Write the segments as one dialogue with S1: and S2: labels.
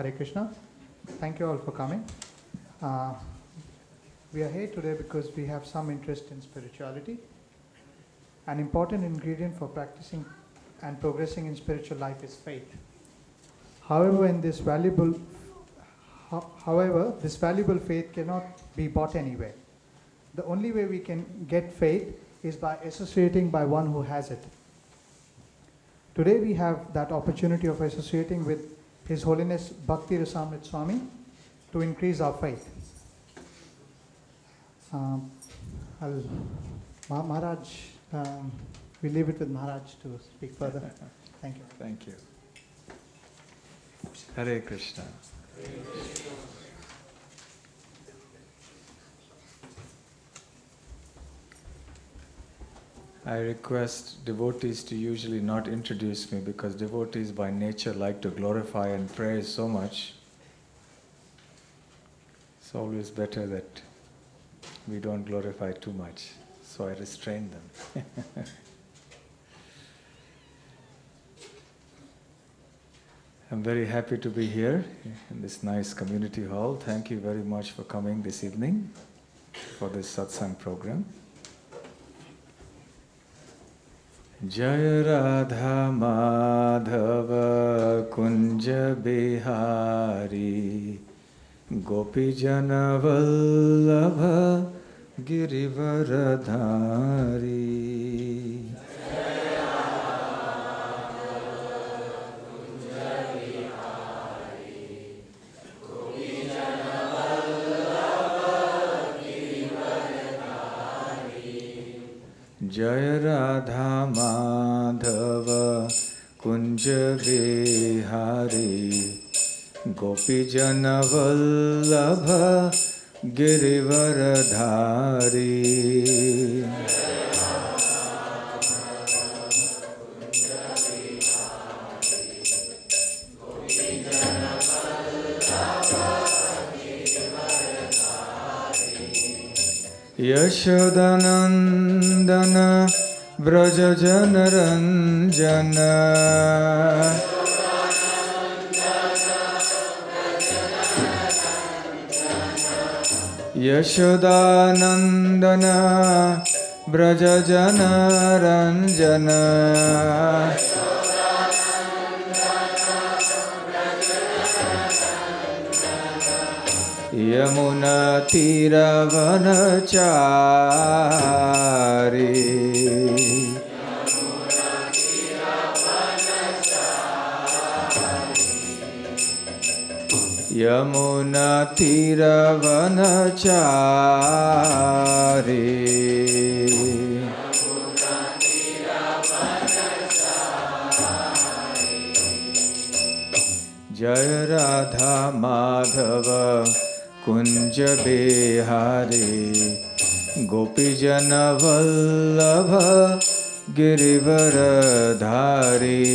S1: Hare Krishna. Thank you all for coming. We are here today because we have some interest in spirituality. An important ingredient for practicing and progressing in spiritual life is faith. However, this valuable faith cannot be bought anywhere. The only way we can get faith is by associating by one who has it. Today we have that opportunity of associating with His Holiness Bhakti Rasamrita Swami to increase our faith. Maharaj, we leave it with Maharaj to speak further. Thank you.
S2: Thank you. Hare Krishna. I request devotees to usually not introduce me because devotees by nature like to glorify and praise so much. It's always better that we don't glorify too much, so I restrain them. I'm very happy to be here in this nice community hall. Thank you very much for coming this evening for this satsang program. Jaya Radha Madhava Kunja Bihari Gopi Jana Vallabha Girivaradhari. Jaya Radha Madhava Kunja Bihari Gopi Jana Vallabha Girivaradhari. Yashodanandana Vraja Janaranjana Yashodanandana Vraja Janaranjana Yamuna Tiravanachari Yamuna Tiravanachari Jaya Radha Madhava Kunja Bihari Gopi Jana Vallabha Girivaradhari.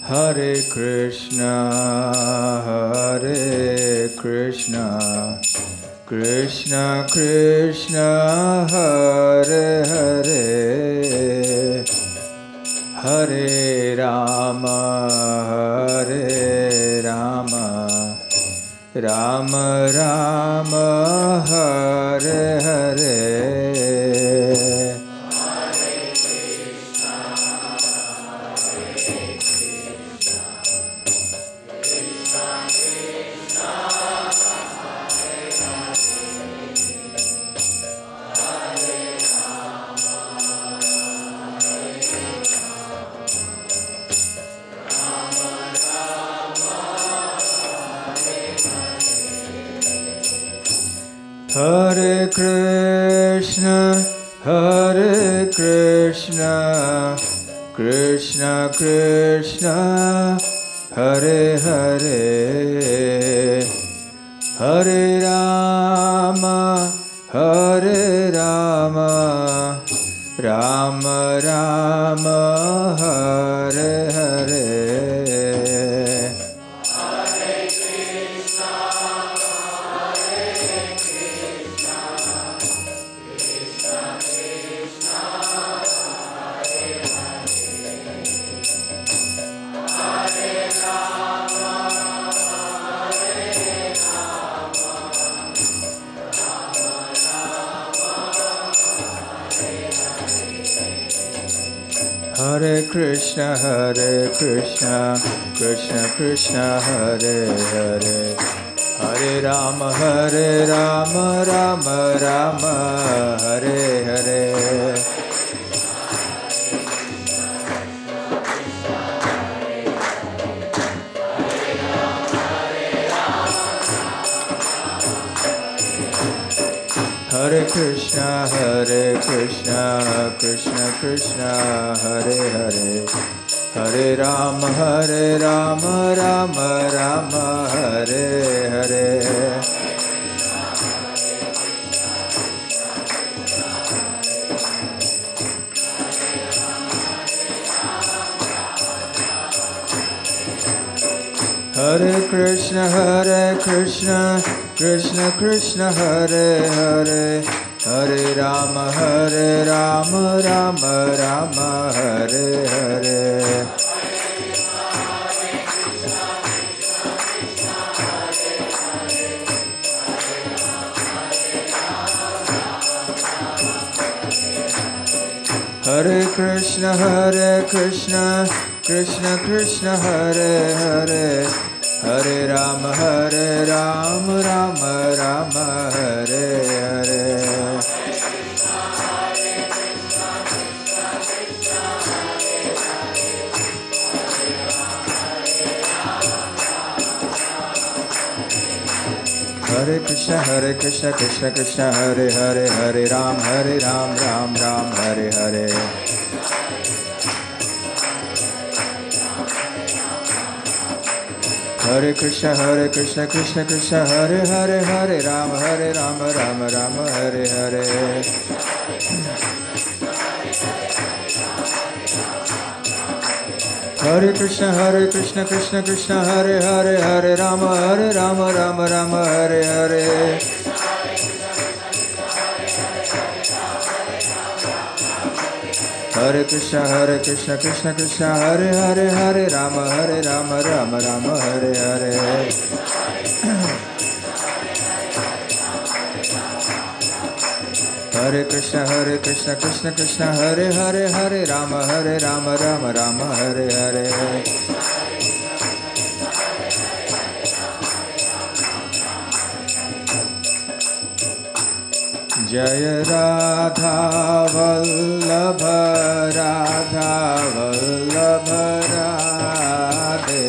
S2: Hare Krishna, Hare Krishna, Krishna Krishna, Hare Hare, Hare Rama, Hare Rama, Rama Rama, Hare Hare. Hare Krishna, Hare Krishna, Krishna Krishna, Hare Hare, Hare Rama, Hare Rama, Rama Rama, Hare Hare.
S3: Hare Krishna,
S2: Krishna, Krishna Krishna, Hare Hare, Hare Rama, Rama Rama, Hare Hare. Hare Krishna, Krishna Krishna, Hare Hare, Hare Rama, Rama Rama, Hare Hare. Hare Krishna, Krishna Krishna, Hare Hare, Hare Rama, Rama Rama, Hare Hare. Hare Krishna, Krishna Krishna, Hare Hare, Hare Rama, Rama Rama, Hare Hare. Hare Krishna, Krishna Krishna, Hare Hare, Hare Ram, Ram Ram, Hare Hare. Hare Krishna, Krishna Krishna, Hare Hare, Hare Ram, Ram Ram, Hare Hare. Hare Krishna, Krishna Krishna, Hare Hare, Hare Rama, Rama Rama, Hare Hare. Hare Krishna, Krishna Hare Hare, Hare Rama, Rama Rama, Hare Hare. Hare Krishna, Krishna Hare Hare, Hare Rama, Rama Rama, Hare Hare. Jaya Radha Vallabha, Radha Vallabha Radhe.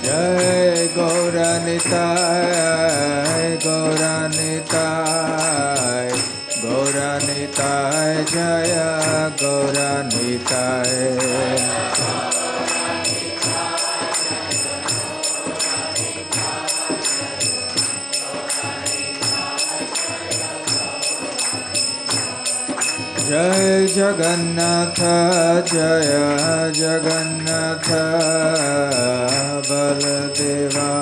S2: Jai Gauranitai, Gauranitai, Gauranitai, Jaya Gauranitai. Jai Jagannatha, Jaya Jagannatha, Baladeva,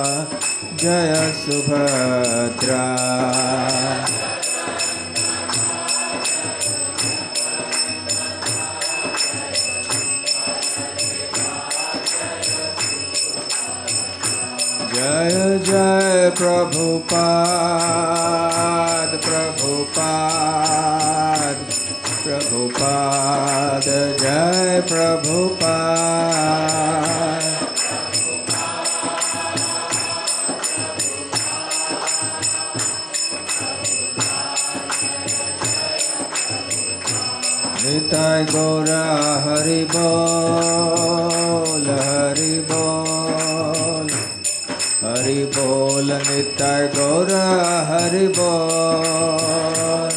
S2: Jaya Subhadra. Jaya Jaya Prabhupada, Prabhupada, Prabhupada, Jai Prabhupada. Nitai Gaura Hari Bol, Hari Bol, Hari Bol, Nitai Gaura Hari Bol.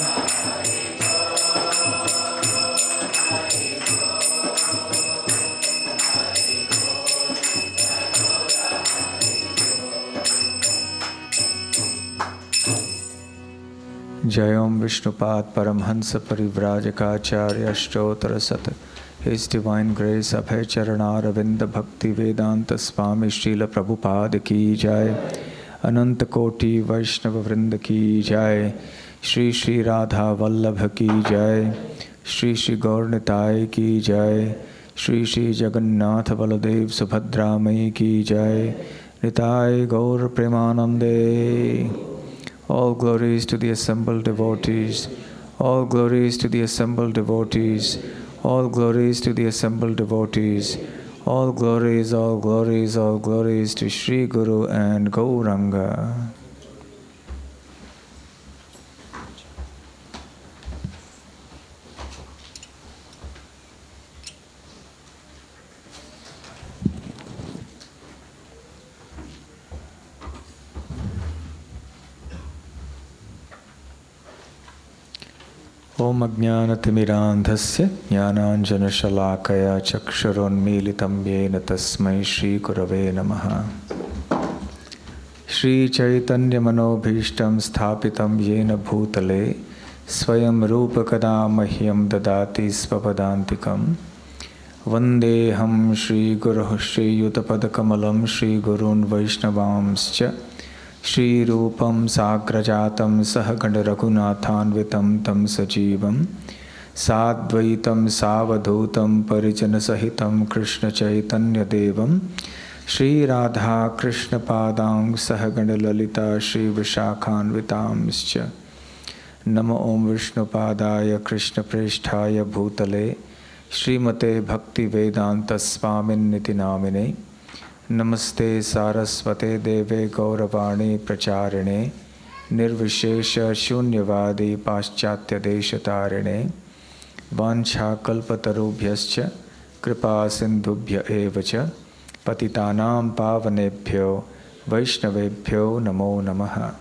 S2: Jayom Vishnupad Paramhansa Parivrajakaacharya Ashtottara Sat. His Divine Grace Abhay Charana-Ravinda Bhaktivedanta Swami Srila Prabhupada Ki Jai. Ananta Koti Vaishnava Vrinda Ki Jai. Shri Shri Radha Vallabha Ki Jai. Shri Shri Gaurnitai Ki Jai. Shri Shri Jagannath Baladev Subhadra Mai Ki Jai. Nitai Gaur Premanande. All glories to the assembled devotees. All glories to the assembled devotees. All glories to the assembled devotees. All glories, all glories, all glories to Sri Guru and Gauranga. Om Ajnanatimirandhasya Jnananjanashalakaya Chakshuronmilitam Yena Tasmai Shri Gurave Namaha. Shri Chaitanya Manobhishtam Sthapitam Yena Bhutale Swayam Rupa Kada Mahyam Dadati Svapadantikam Vandeham Shri Guru Shri Yutapadakamalam Shri Gurun Vaishnavamscha Shri Rupam Sagrajatam Sahaganda Raghunathanvitam Tam Sajivam Sadvaitam Savadhutam Parijana Sahitam Krishna Chaitanya Devam Shri Radha Krishna Padang Sahaganda Lalita Shri Vishakhanvitamscha Namo Om Vishnu Padaya Krishna Preshthaya Bhutale Srimate Bhaktivedanta Swamin Niti Namine Namaste Saraswate Deve Gauravani Pracharine Nirvishesha Shunyavadi Paschatya Deshatarine Vancha Kalpatarubhyascha Kripa Sindhubhya Evacha Patitanam Pavanebhyo Vaishnavebhyo Namo Namaha.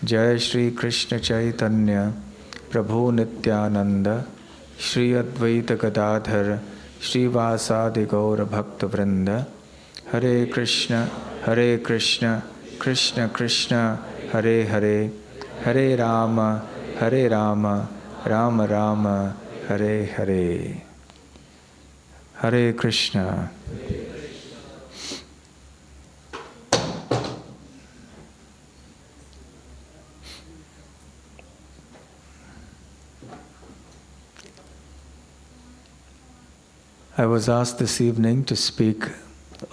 S2: Jai Shri Krishna Chaitanya Prabhu Nityananda Shri Advaita Gadadhar Shri Vasadi Gaura Bhakta Vrinda Hare Krishna, Krishna Krishna, Hare Hare, Hare Rama, Rama Rama, Hare Hare. Hare Krishna. I was asked this evening to speak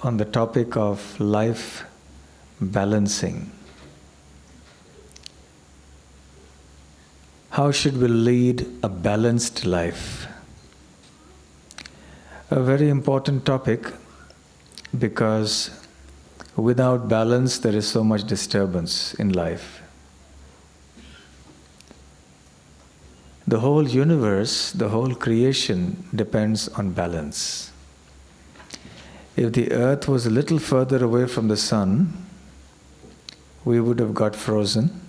S2: on the topic of life balancing. How should we lead a balanced life? A very important topic, because without balance there is so much disturbance in life. The whole universe, the whole creation depends on balance. If the earth was a little further away from the sun, we would have got frozen.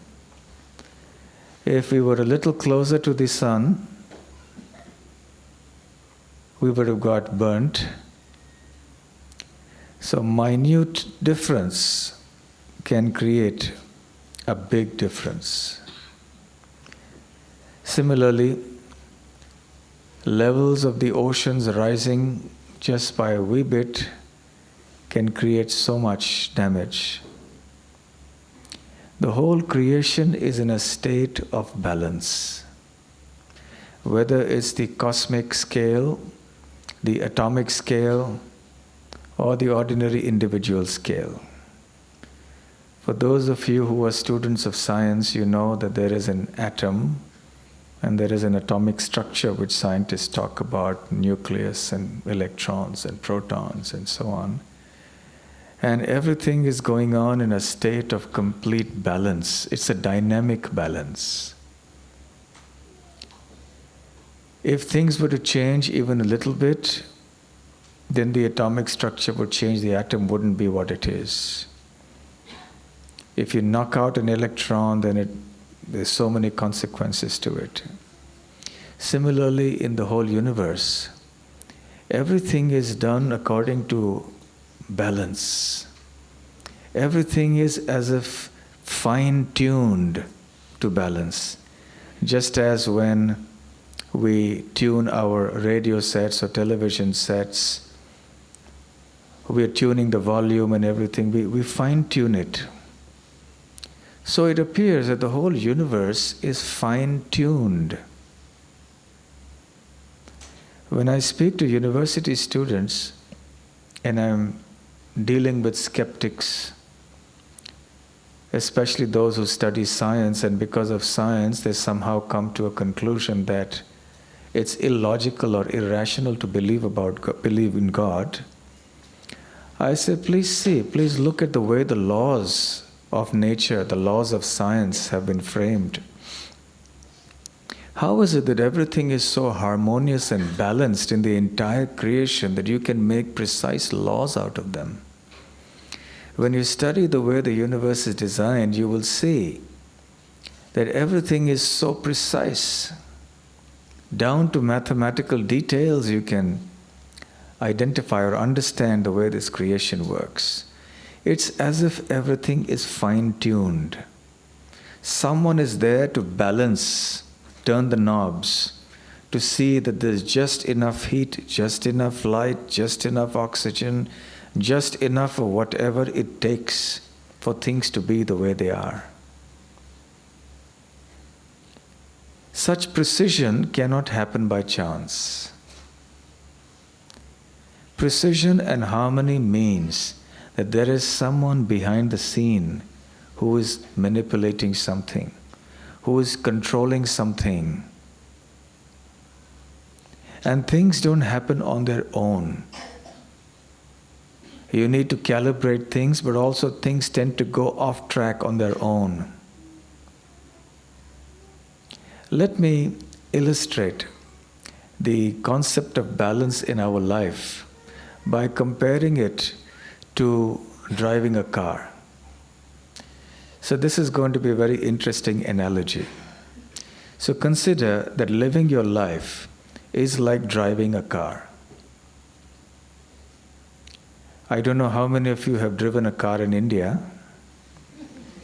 S2: If we were a little closer to the sun, we would have got burnt. So minute difference can create a big difference. Similarly, levels of the oceans rising just by a wee bit can create so much damage. The whole creation is in a state of balance. Whether it's the cosmic scale, the atomic scale, or the ordinary individual scale. For those of you who are students of science, you know that there is an atom and there is an atomic structure which scientists talk about, nucleus and electrons and protons and so on. And everything is going on in a state of complete balance. It's a dynamic balance. If things were to change even a little bit, then the atomic structure would change, the atom wouldn't be what it is. If you knock out an electron, then there's so many consequences to it. Similarly, in the whole universe, everything is done according to balance. Everything is as if fine-tuned to balance. Just as when we tune our radio sets or television sets, we are tuning the volume and everything, we fine-tune it. So it appears that the whole universe is fine-tuned. When I speak to university students and I'm dealing with skeptics especially those who study science, and because of science they somehow come to a conclusion that it's illogical or irrational to believe in God. I say, please look at the way the laws of nature, the laws of science have been framed. How is it that everything is so harmonious and balanced in the entire creation that you can make precise laws out of them? When you study the way the universe is designed, you will see that everything is so precise. Down to mathematical details, you can identify or understand the way this creation works. It's as if everything is fine-tuned. Someone is there to balance, turn the knobs, to see that there's just enough heat, just enough light, just enough oxygen, just enough of whatever it takes for things to be the way they are. Such precision cannot happen by chance. Precision and harmony means that there is someone behind the scene who is manipulating something, who is controlling something. And things don't happen on their own. You need to calibrate things, but also things tend to go off track on their own. Let me illustrate the concept of balance in our life by comparing it to driving a car. So this is going to be a very interesting analogy. So consider that living your life is like driving a car. I don't know how many of you have driven a car in India,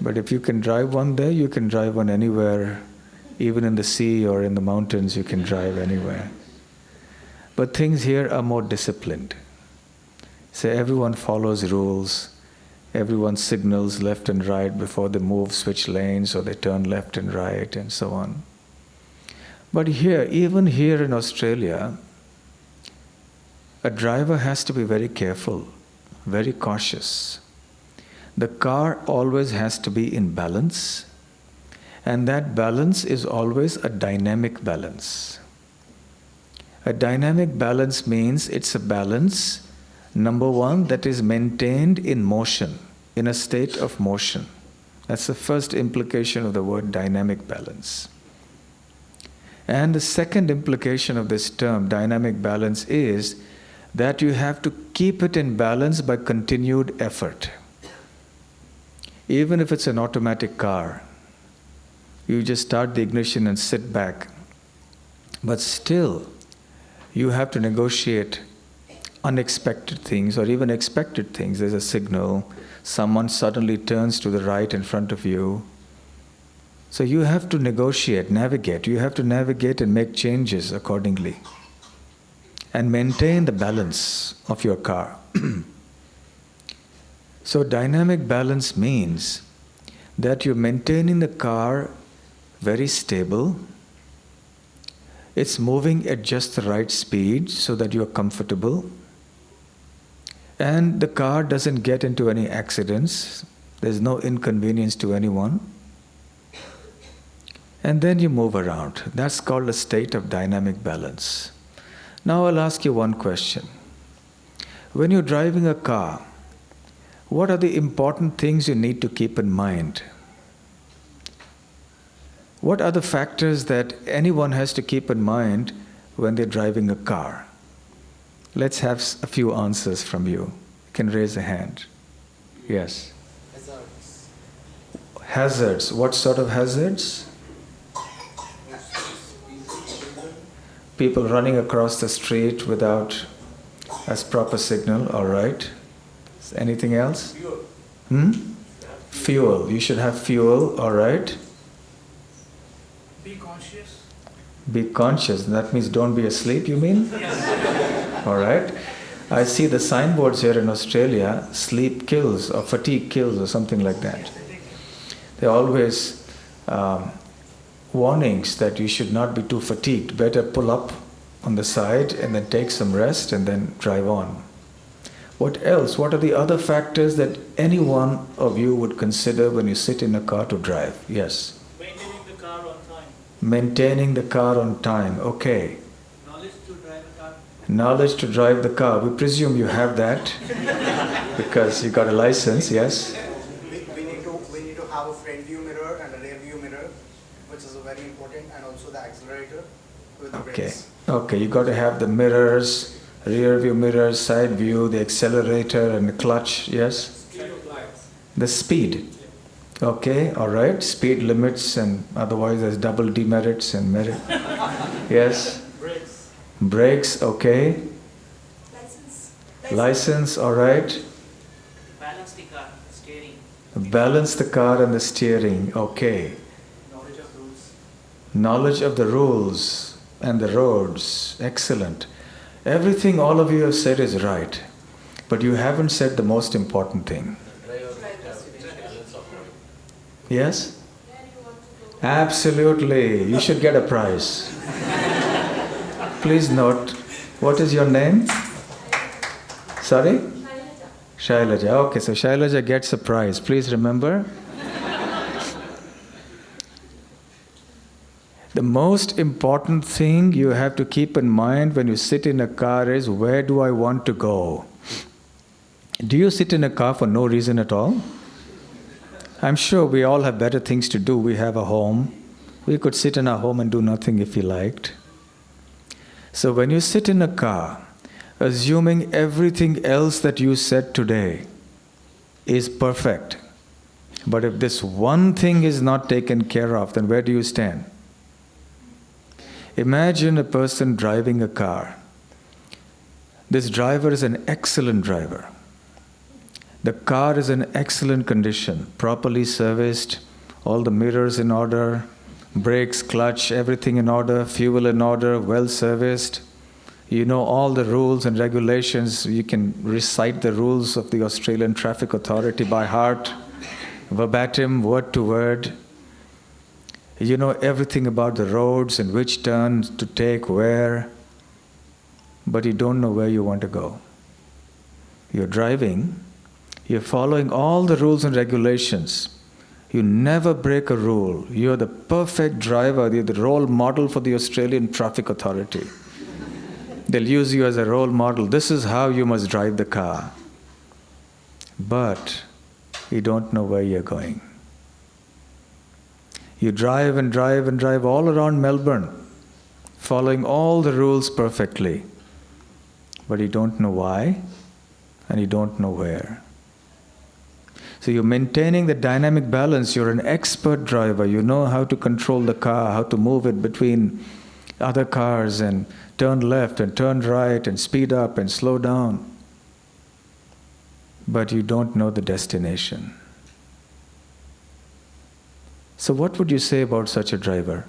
S2: but if you can drive one there, you can drive one anywhere, even in the sea or in the mountains, you can drive anywhere. But things here are more disciplined. So everyone follows rules, everyone signals left and right before they move, switch lanes, or they turn left and right, and so on. But here, even here in Australia, a driver has to be very careful, very cautious. The car always has to be in balance, and that balance is always a dynamic balance. A dynamic balance means it's a balance, number one, that is maintained in motion, in a state of motion. That's the first implication of the word dynamic balance. And the second implication of this term, dynamic balance, is that you have to keep it in balance by continued effort. Even if it's an automatic car, you just start the ignition and sit back. But still, you have to negotiate unexpected things or even expected things. There's a signal, someone suddenly turns to the right in front of you. So you have to negotiate, navigate. You have to navigate and make changes accordingly and maintain the balance of your car. So dynamic balance means that you're maintaining the car very stable. It's moving at just the right speed so that you're comfortable. And the car doesn't get into any accidents. There's no inconvenience to anyone. And then you move around. That's called a state of dynamic balance. Now I'll ask you one question. When you're driving a car, what are the important things you need to keep in mind? What are the factors that anyone has to keep in mind when they're driving a car? Let's have a few answers from you. You can raise a hand. Yes.
S3: Hazards.
S2: Hazards. What sort of hazards? People running across the street without a proper signal, all right. Anything else?
S3: Fuel.
S2: Fuel. You should have fuel, all right.
S3: Be conscious.
S2: Be conscious. That means don't be asleep, you mean?
S3: Yes.
S2: All right. I see the signboards here in Australia, sleep kills or fatigue kills or something like that. They're always warnings that you should not be too fatigued. Better pull up on the side and then take some rest and then drive on. What else? What are the other factors that any one of you would consider when you sit in a car to drive? Yes.
S3: Maintaining the car on time.
S2: Maintaining the car on time. Okay.
S3: Knowledge to drive a car.
S2: Knowledge to drive the car. We presume you have that because you got a license, yes?
S4: We need to have a front view mirror and a rear view mirror, which is very important, and also the accelerator with the
S2: Okay.
S4: brakes.
S2: Okay, you got to have the mirrors, rear view mirrors, side view, the accelerator and the clutch, yes? The speed. Okay, all right. Speed limits, and otherwise there's double demerits and merit. Yes?
S3: Brakes.
S2: Brakes, okay. License, all right.
S3: Balance the car. Steering.
S2: Balance the car and the steering, okay.
S3: Knowledge of rules.
S2: Knowledge of the rules and the roads, excellent. Everything all of you have said is right, but you haven't said the most important thing. Yes? Absolutely. You should get a prize. Please note, what is your name? Sorry? Shailaja. Okay, so Shailaja gets a prize. Please remember. The most important thing you have to keep in mind when you sit in a car is, where do I want to go? Do you sit in a car for no reason at all? I'm sure we all have better things to do. We have a home. We could sit in our home and do nothing if we liked. So when you sit in a car, assuming everything else that you said today is perfect, but if this one thing is not taken care of, then where do you stand? Imagine a person driving a car. This driver is an excellent driver. The car is in excellent condition, properly serviced, all the mirrors in order, brakes, clutch, everything in order, fuel in order, well serviced. You know all the rules and regulations. You can recite the rules of the Australian Traffic Authority by heart, verbatim, word to word. You know everything about the roads and which turns to take where, but you don't know where you want to go. You're driving, you're following all the rules and regulations. You never break a rule. You're the perfect driver. You're the role model for the Australian Traffic Authority. They'll use you as a role model. This is how you must drive the car. But you don't know where you're going. You drive and drive and drive all around Melbourne, following all the rules perfectly. But you don't know why, and you don't know where. So you're maintaining the dynamic balance. You're an expert driver. You know how to control the car, how to move it between other cars and turn left and turn right and speed up and slow down. But you don't know the destination. So what would you say about such a driver?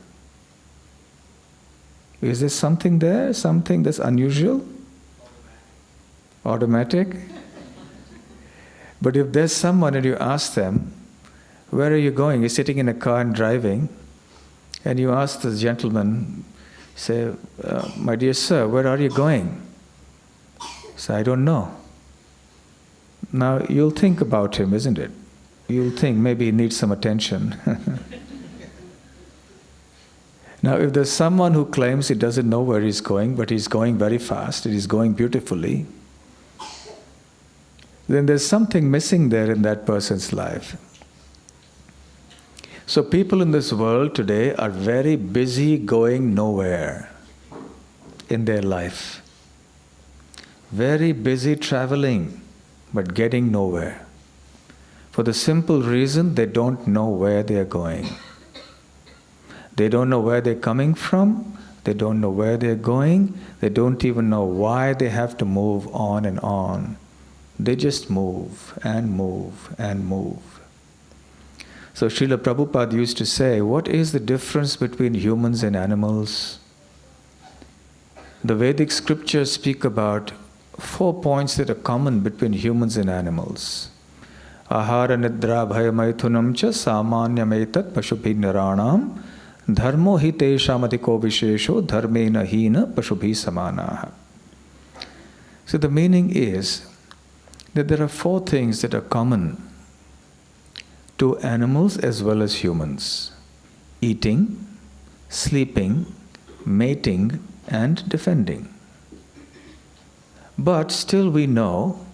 S2: Is there something there, something that's unusual? Automatic? But if there's someone and you ask them, where are you going? You're sitting in a car and driving, and you ask the gentleman, say, my dear sir, where are you going? Say, I don't know. Now you'll think about him, isn't it? You'll think maybe he needs some attention. Now if there's someone who claims he doesn't know where he's going, but he's going very fast, and he's going beautifully, then there's something missing there in that person's life. So people in this world today are very busy going nowhere in their life. Very busy traveling, but getting nowhere. For the simple reason they don't know where they are going. They don't know where they're coming from. They don't know where they're going. They don't even know why they have to move on and on. They just move and move and move. So Srila Prabhupada used to say, what is the difference between humans and animals? The Vedic scriptures speak about 4 points that are common between humans and animals. Ahara nidra bhayamaithunam cha samanyametat pashubhi naranam dharmo hi tesham adhiko vishesho dharmena hina pashubhi samanaha. So the meaning is, that there are 4 things that are common to animals as well as humans: eating, sleeping, mating, and defending. But still we know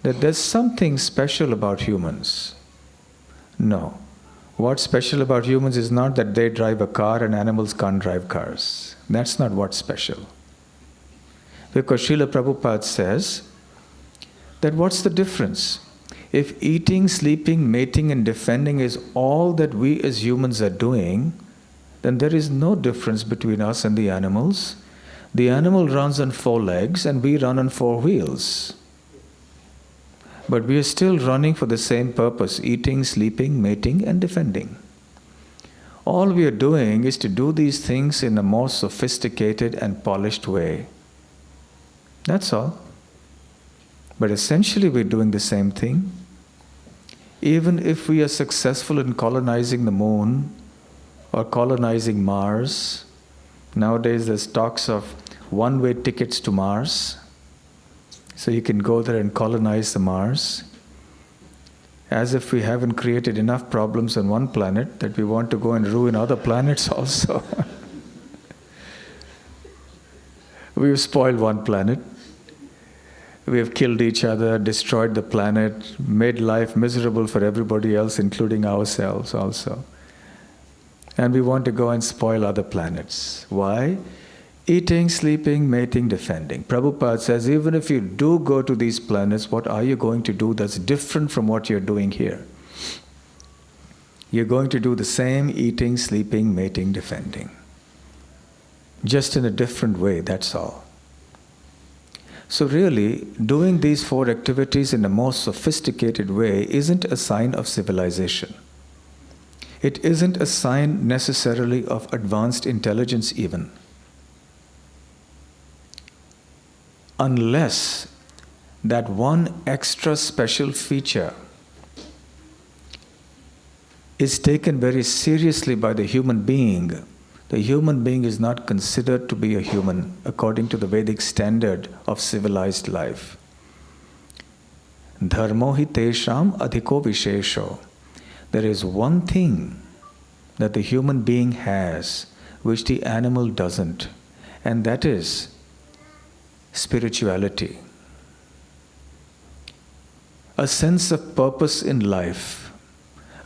S2: that there's something special about humans. No. What's special about humans is not that they drive a car and animals can't drive cars. That's not what's special. Because Srila Prabhupada says that what's the difference? If eating, sleeping, mating, and defending is all that we as humans are doing, then there is no difference between us and the animals. The animal runs on 4 legs and we run on 4 wheels. But we are still running for the same purpose: eating, sleeping, mating, and defending. All we are doing is to do these things in a more sophisticated and polished way. That's all. But essentially we're doing the same thing. Even if we are successful in colonizing the moon or colonizing Mars, nowadays there's talks of one-way tickets to Mars. So you can go there and colonize the Mars. As if we haven't created enough problems on one planet that we want to go and ruin other planets also. We've spoiled one planet. We have killed each other, destroyed the planet, made life miserable for everybody else, including ourselves also. And we want to go and spoil other planets. Why? Eating, sleeping, mating, defending. Prabhupada says, even if you do go to these planets, what are you going to do that's different from what you're doing here? You're going to do the same eating, sleeping, mating, defending. Just in a different way, that's all. So really, doing these 4 activities in a more sophisticated way isn't a sign of civilization. It isn't a sign necessarily of advanced intelligence even. Unless that one extra special feature is taken very seriously by the human being. The human being is not considered to be a human according to the Vedic standard of civilized life. Dharmo hi tesham adhiko vishesho. There is one thing that the human being has which the animal doesn't, and that is spirituality. A sense of purpose in life,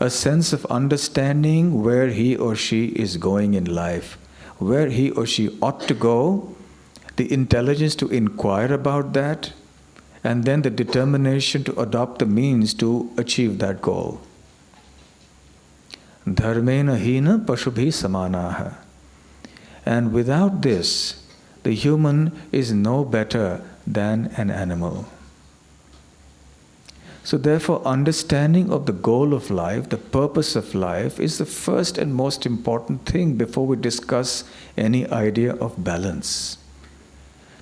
S2: a sense of understanding where he or she is going in life, where he or she ought to go, the intelligence to inquire about that, and then the determination to adopt the means to achieve that goal. Dharmena hina pashubhi samanaha. And without this, the human is no better than an animal. So therefore, understanding of the goal of life, the purpose of life, is the first and most important thing before we discuss any idea of balance.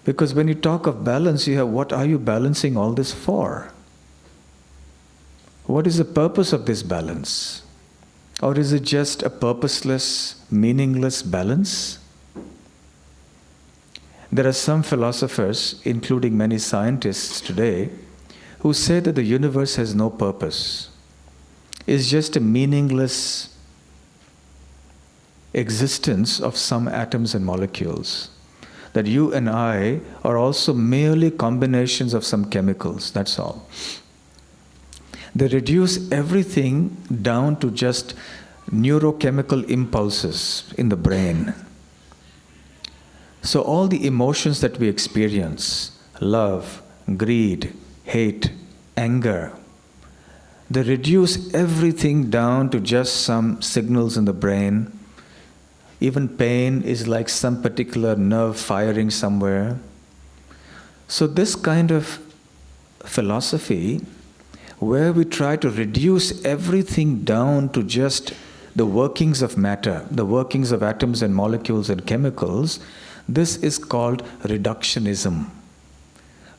S2: Because when you talk of balance, you have, what are you balancing all this for? What is the purpose of this balance? Or is it just a purposeless, meaningless balance? There are some philosophers, including many scientists today, who say that the universe has no purpose. It's just a meaningless existence of some atoms and molecules. That you and I are also merely combinations of some chemicals, that's all. They reduce everything down to just neurochemical impulses in the brain. So all the emotions that we experience, love, greed, hate, anger, they reduce everything down to just some signals in the brain. Even pain is like some particular nerve firing somewhere. So this kind of philosophy, where we try to reduce everything down to just the workings of matter, the workings of atoms and molecules and chemicals, this is called reductionism,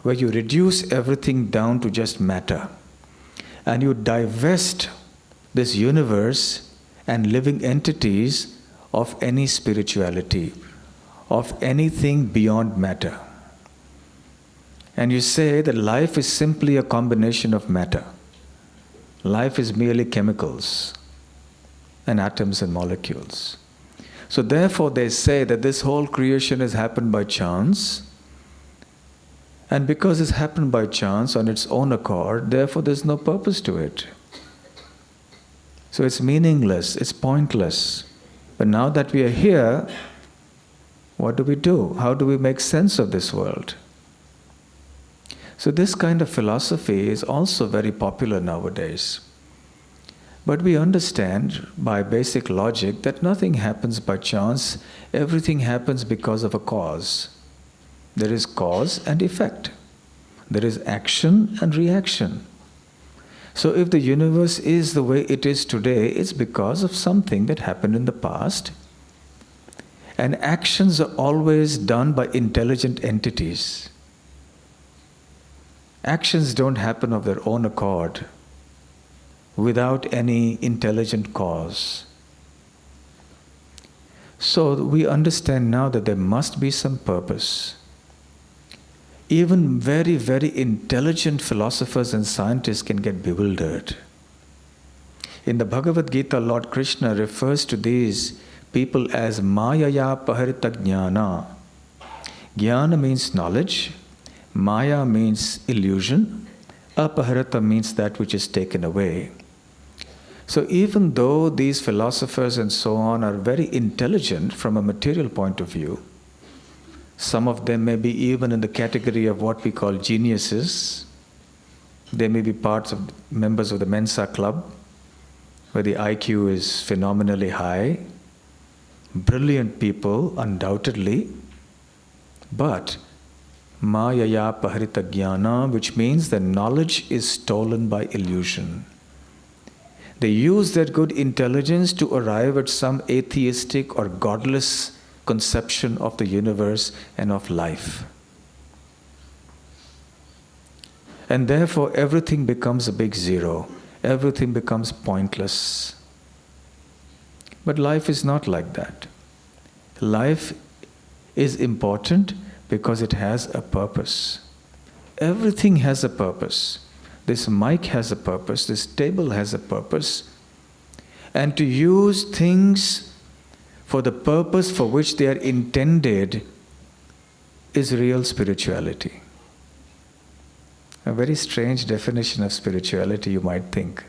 S2: where you reduce everything down to just matter. And you divest this universe and living entities of any spirituality, of anything beyond matter. and you say that life is simply a combination of matter. Life is merely chemicals and atoms and molecules. So therefore they say that this whole creation has happened by chance, and because it's happened by chance on its own accord, therefore there's no purpose to it. So it's meaningless, it's pointless. But now that we are here, what do? How do we make sense of this world? So this kind of philosophy is also very popular nowadays. But we understand by basic logic that nothing happens by chance, everything happens because of a cause. There is cause and effect. There is action and reaction. So if the universe is the way it is today, it's because of something that happened in the past. And actions are always done by intelligent entities. Actions don't happen of their own accord, without any intelligent cause. So we understand now that there must be some purpose. Even very, very intelligent philosophers and scientists can get bewildered. In the Bhagavad Gita, Lord Krishna refers to these people as Mayaya Paharita Jnana. Jnana means knowledge, Maya means illusion, Apaharita means that which is taken away. So even though these philosophers and so on are very intelligent from a material point of view, some of them may be even in the category of what we call geniuses. They may be members of the Mensa Club, where the IQ is phenomenally high. Brilliant people, undoubtedly. But Mayaya Paharita Jnana, which means that knowledge is stolen by illusion. They use their good intelligence to arrive at some atheistic or godless conception of the universe and of life. And therefore everything becomes a big zero. Everything becomes pointless. But life is not like that. Life is important because it has a purpose. Everything has a purpose. This mic has a purpose, this table has a purpose. And to use things for the purpose for which they are intended is real spirituality. A very strange definition of spirituality, you might think.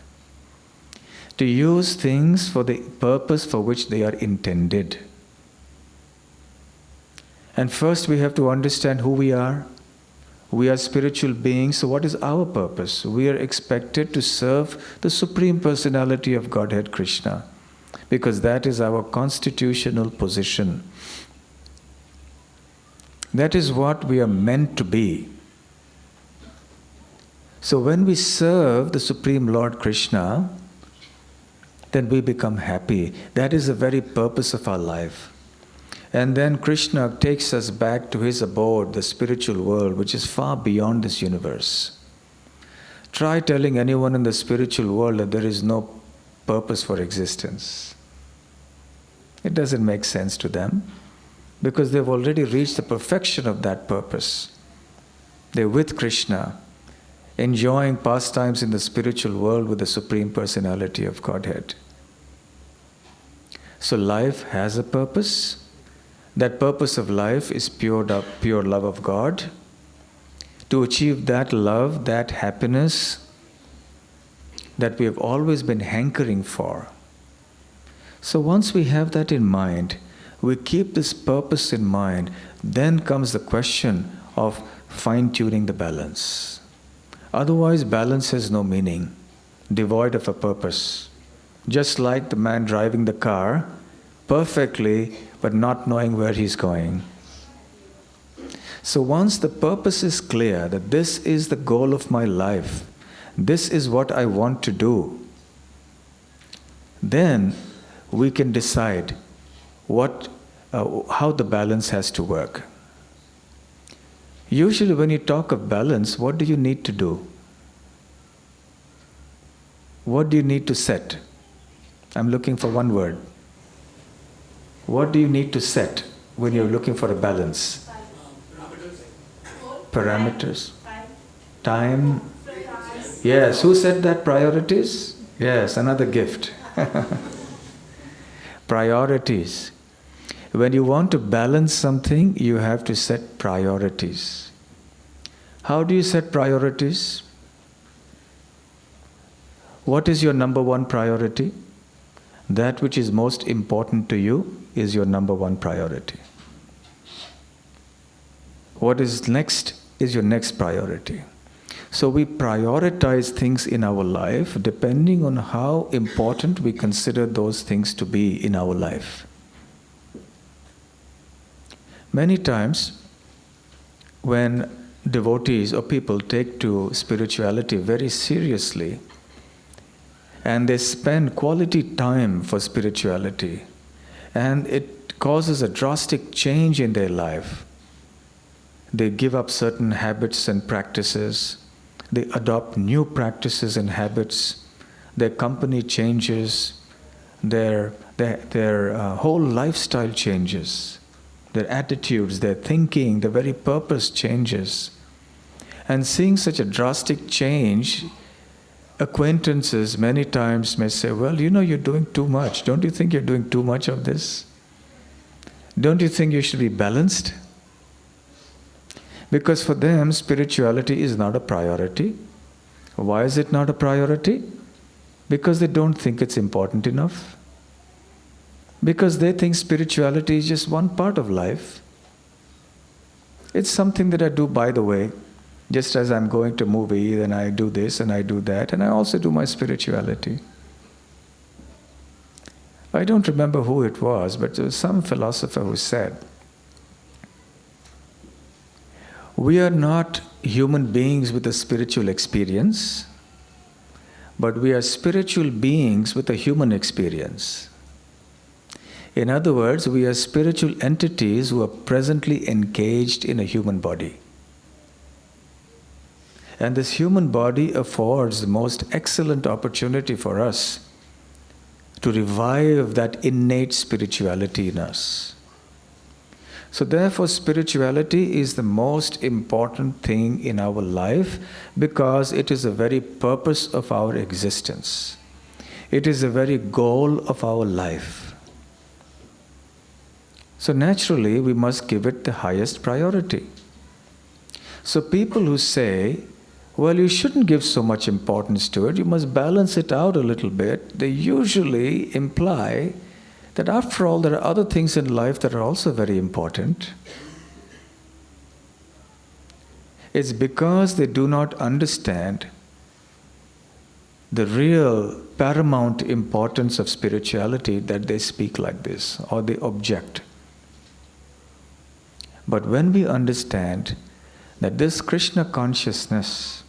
S2: To use things for the purpose for which they are intended. And first we have to understand who we are. We are spiritual beings, so what is our purpose? We are expected to serve the Supreme Personality of Godhead, Krishna, because that is our constitutional position. That is what we are meant to be. So when we serve the Supreme Lord Krishna, then we become happy. That is the very purpose of our life. And then Krishna takes us back to his abode, the spiritual world, which is far beyond this universe. Try telling anyone in the spiritual world that there is no purpose for existence. It doesn't make sense to them, because they've already reached the perfection of that purpose. They're with Krishna, enjoying pastimes in the spiritual world with the Supreme Personality of Godhead. So life has a purpose. That purpose of life is pure love of God. To achieve that love, that happiness that we have always been hankering for. So once we have that in mind, we keep this purpose in mind, then comes the question of fine-tuning the balance. Otherwise, balance has no meaning, devoid of a purpose. Just like the man driving the car perfectly, but not knowing where he's going. So once the purpose is clear, that this is the goal of my life, this is what I want to do, then we can decide how the balance has to work. Usually when you talk of balance, what do you need to do? What do you need to set? I'm looking for one word. What do you need to set when you're looking for a balance? parameters. Time. Yes, who said that priorities? Yes, another gift. Priorities. When you want to balance something, you have to set priorities. How do you set priorities? What is your number one priority? That which is most important to you is your number one priority. What is next is your next priority. So we prioritize things in our life depending on how important we consider those things to be in our life. Many times, when devotees or people take to spirituality very seriously, and they spend quality time for spirituality, and it causes a drastic change in their life. They give up certain habits and practices. They adopt new practices and habits. Their company changes. Their whole lifestyle changes. Their attitudes, their thinking, their very purpose changes. And seeing such a drastic change, acquaintances many times may say, well, you know, you're doing too much. Don't you think you're doing too much of this? Don't you think you should be balanced? Because for them, spirituality is not a priority. Why is it not a priority? Because they don't think it's important enough. Because they think spirituality is just one part of life. It's something that I do by the way. Just as I'm going to a movie, then I do this and I do that, and I also do my spirituality. I don't remember who it was, but there was some philosopher who said, we are not human beings with a spiritual experience, but we are spiritual beings with a human experience. In other words, we are spiritual entities who are presently engaged in a human body. And this human body affords the most excellent opportunity for us to revive that innate spirituality in us. So therefore, spirituality is the most important thing in our life because it is the very purpose of our existence. It is the very goal of our life. So naturally, we must give it the highest priority. So people who say, well, you shouldn't give so much importance to it, you must balance it out a little bit, they usually imply that after all, there are other things in life that are also very important. It's because they do not understand the real paramount importance of spirituality that they speak like this, or they object. But when we understand that this Krishna consciousness,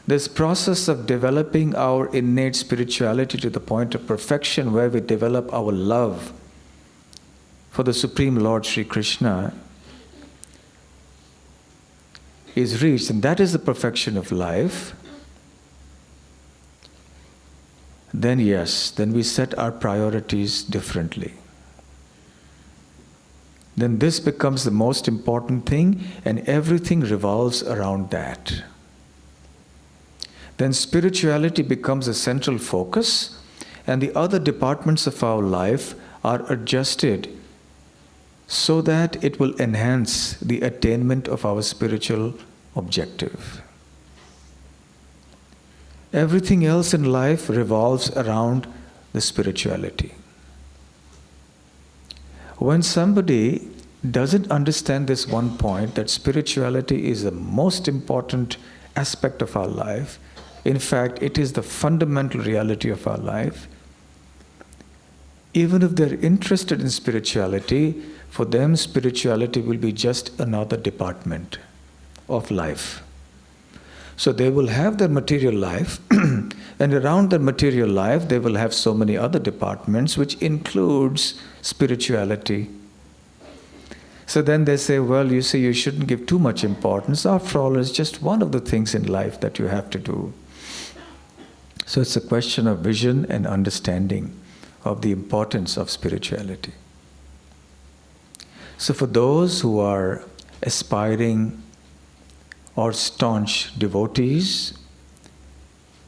S2: this process of developing our innate spirituality to the point of perfection where we develop our love for the Supreme Lord Sri Krishna is reached, and that is the perfection of life, then yes, then we set our priorities differently. Then this becomes the most important thing and everything revolves around that. Then spirituality becomes a central focus and the other departments of our life are adjusted so that it will enhance the attainment of our spiritual objective. Everything else in life revolves around the spirituality. When somebody doesn't understand this one point, that spirituality is the most important aspect of our life, in fact, it is the fundamental reality of our life, even if they're interested in spirituality, for them spirituality will be just another department of life. So they will have their material life, and around their material life they will have so many other departments which includes spirituality. So then they say, well, you see, you shouldn't give too much importance. After all, it's just one of the things in life that you have to do. So it's a question of vision and understanding of the importance of spirituality. So for those who are aspiring or staunch devotees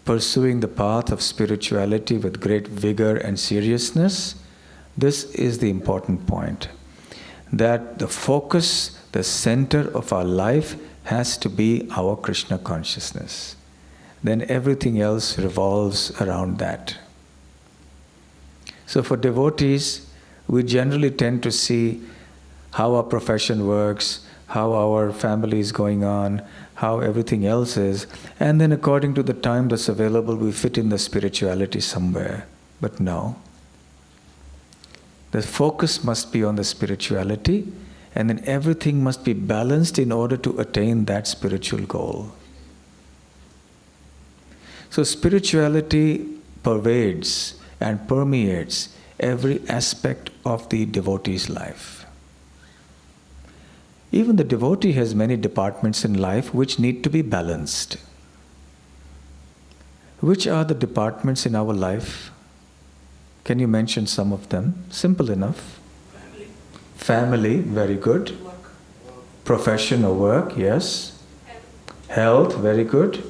S2: pursuing the path of spirituality with great vigor and seriousness, this is the important point. That the focus, the center of our life has to be our Krishna consciousness. Then everything else revolves around that. So for devotees, we generally tend to see how our profession works, how our family is going on, how everything else is, and then according to the time that's available, we fit in the spirituality somewhere. But no. The focus must be on the spirituality, and then everything must be balanced in order to attain that spiritual goal. So spirituality pervades and permeates every aspect of the devotee's life. Even the devotee has many departments in life which need to be balanced. Which are the departments in our life? Can you mention some of them? Simple enough. Family, very good. Profession or work, yes. Health, very good.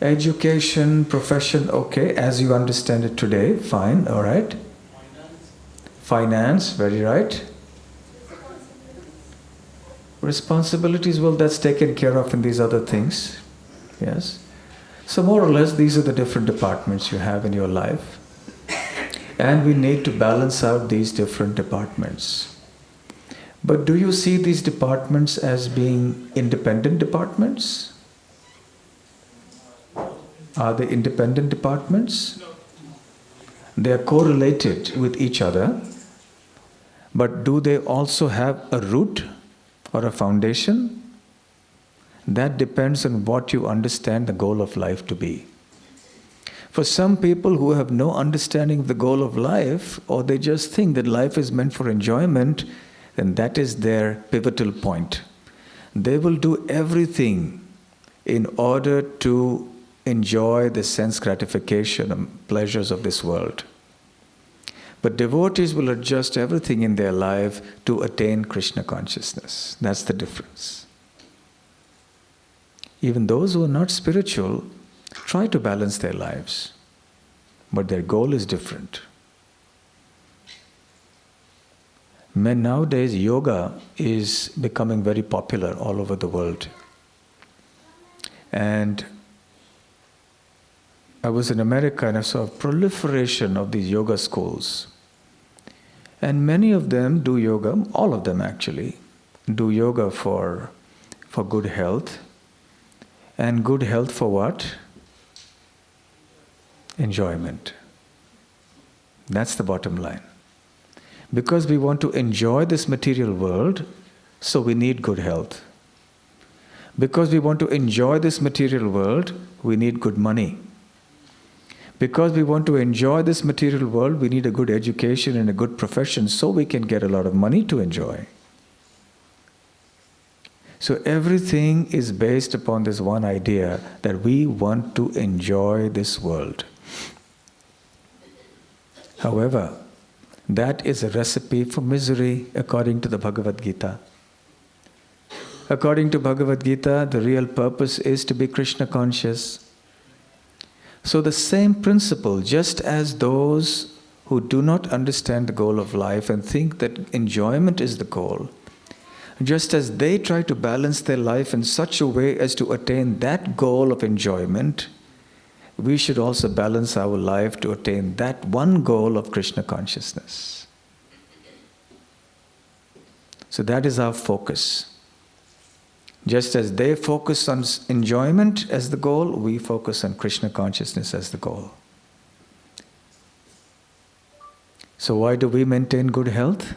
S2: Education, profession, okay, as you understand it today, fine, all right. Finance, very right. Responsibilities, well, that's taken care of in these other things, yes. So more or less, these are the different departments you have in your life. And we need to balance out these different departments. But do you see these departments as being independent departments? Are they independent departments?
S3: No.
S2: They are correlated with each other. But do they also have a root or a foundation? That depends on what you understand the goal of life to be. For some people who have no understanding of the goal of life, or they just think that life is meant for enjoyment, then that is their pivotal point. They will do everything in order to enjoy the sense gratification and pleasures of this world. But devotees will adjust everything in their life to attain Krishna consciousness. That's the difference. Even those who are not spiritual try to balance their lives, but their goal is different. Nowadays, yoga is becoming very popular all over the world. And I was in America and I saw a proliferation of these yoga schools. And many of them do yoga, all of them actually, do yoga for good health. And good health for what? Enjoyment. That's the bottom line. Because we want to enjoy this material world, so we need good health. Because we want to enjoy this material world, we need good money. Because we want to enjoy this material world, we need a good education and a good profession so we can get a lot of money to enjoy. So everything is based upon this one idea that we want to enjoy this world. However, that is a recipe for misery according to the Bhagavad Gita. According to Bhagavad Gita, the real purpose is to be Krishna conscious. So the same principle, just as those who do not understand the goal of life and think that enjoyment is the goal, just as they try to balance their life in such a way as to attain that goal of enjoyment, we should also balance our life to attain that one goal of Krishna consciousness. So that is our focus. Just as they focus on enjoyment as the goal, we focus on Krishna consciousness as the goal. So why do we maintain good health?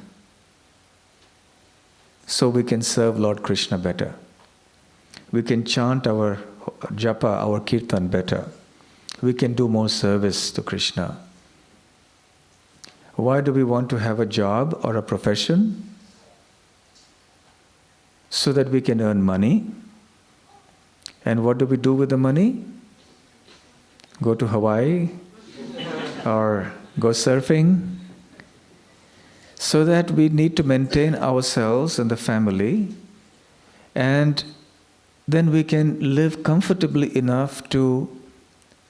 S2: So we can serve Lord Krishna better. We can chant our japa, our kirtan better. We can do more service to Krishna. Why do we want to have a job or a profession? So that we can earn money. And what do we do with the money? Go to Hawaii or go surfing. So that we need to maintain ourselves and the family, and then we can live comfortably enough to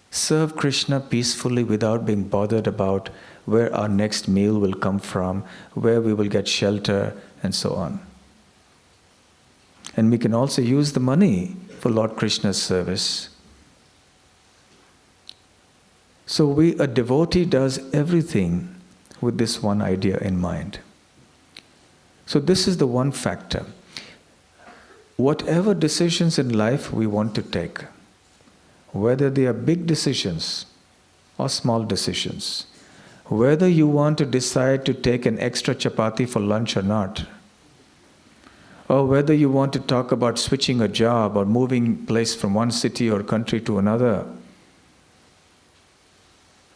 S2: serve Krishna peacefully without being bothered about where our next meal will come from, where we will get shelter, and so on. And we can also use the money for Lord Krishna's service. So a devotee does everything with this one idea in mind. So this is the one factor. Whatever decisions in life we want to take, whether they are big decisions or small decisions, whether you want to decide to take an extra chapati for lunch or not, or whether you want to talk about switching a job or moving place from one city or country to another,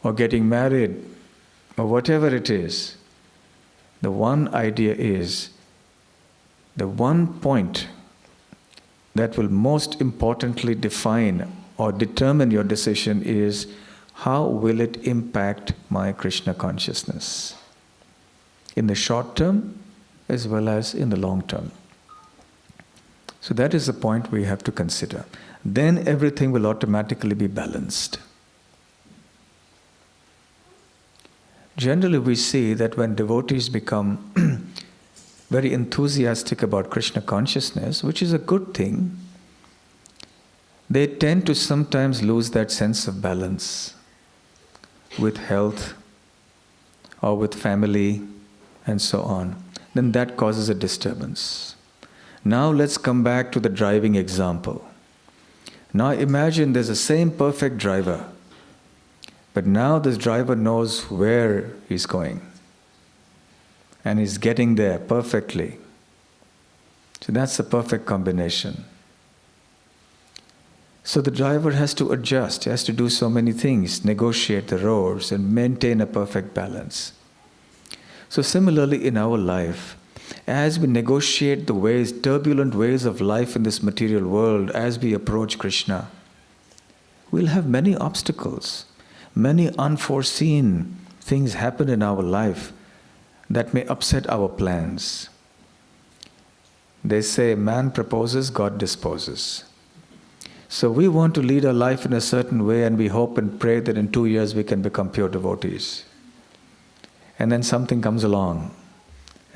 S2: or getting married, or whatever it is, the one idea is, the one point that will most importantly define or determine your decision is, how will it impact my Krishna consciousness? In the short term as well as in the long term. So that is the point we have to consider. Then everything will automatically be balanced. Generally we see that when devotees become very enthusiastic about Krishna consciousness, which is a good thing, they tend to sometimes lose that sense of balance with health or with family and so on. Then that causes a disturbance. Now let's come back to the driving example. Now imagine there's the same perfect driver, but now this driver knows where he's going and he's getting there perfectly. So that's the perfect combination. So the driver has to adjust, he has to do so many things, negotiate the roads and maintain a perfect balance. So similarly in our life, as we negotiate the ways, turbulent ways of life in this material world, as we approach Krishna, we'll have many obstacles, many unforeseen things happen in our life that may upset our plans. They say, man proposes, God disposes. So we want to lead our life in a certain way and we hope and pray that in 2 years we can become pure devotees. And then something comes along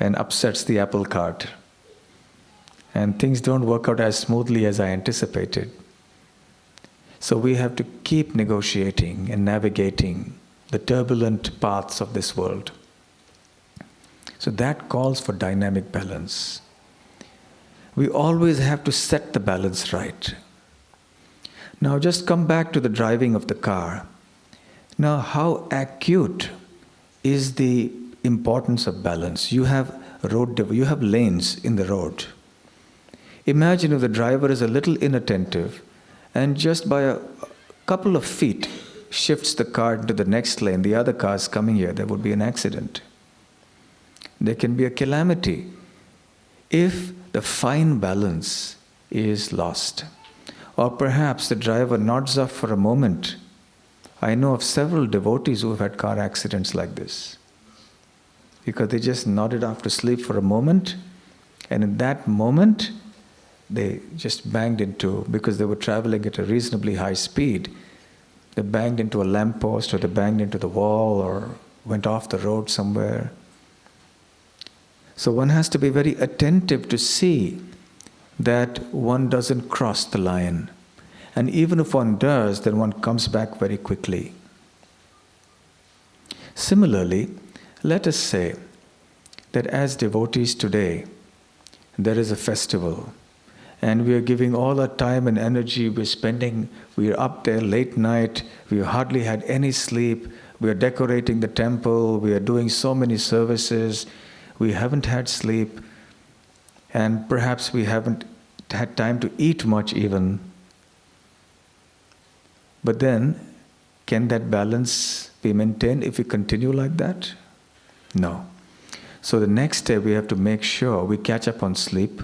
S2: and upsets the apple cart. And things don't work out as smoothly as I anticipated. So we have to keep negotiating and navigating the turbulent paths of this world. So that calls for dynamic balance. We always have to set the balance right. Now just come back to the driving of the car. Now how acute is the importance of balance? You have you have lanes in the road. Imagine if the driver is a little inattentive and just by a couple of feet shifts the car into the next lane, the other car is coming here, there would be an accident. There can be a calamity if the fine balance is lost. Or perhaps the driver nods off for a moment. I know of several devotees who have had car accidents like this. Because they just nodded off to sleep for a moment, and in that moment, they just banged into, because they were traveling at a reasonably high speed, they banged into a lamppost or they banged into the wall or went off the road somewhere. So one has to be very attentive to see that one doesn't cross the line. And even if one does, then one comes back very quickly. Similarly, let us say that as devotees today, there is a festival and we are giving all our time and energy, we are up there late night, we hardly had any sleep, we are decorating the temple, we are doing so many services, we haven't had sleep, and perhaps we haven't had time to eat much even. But then, can that balance be maintained if we continue like that? No. So the next day we have to make sure we catch up on sleep,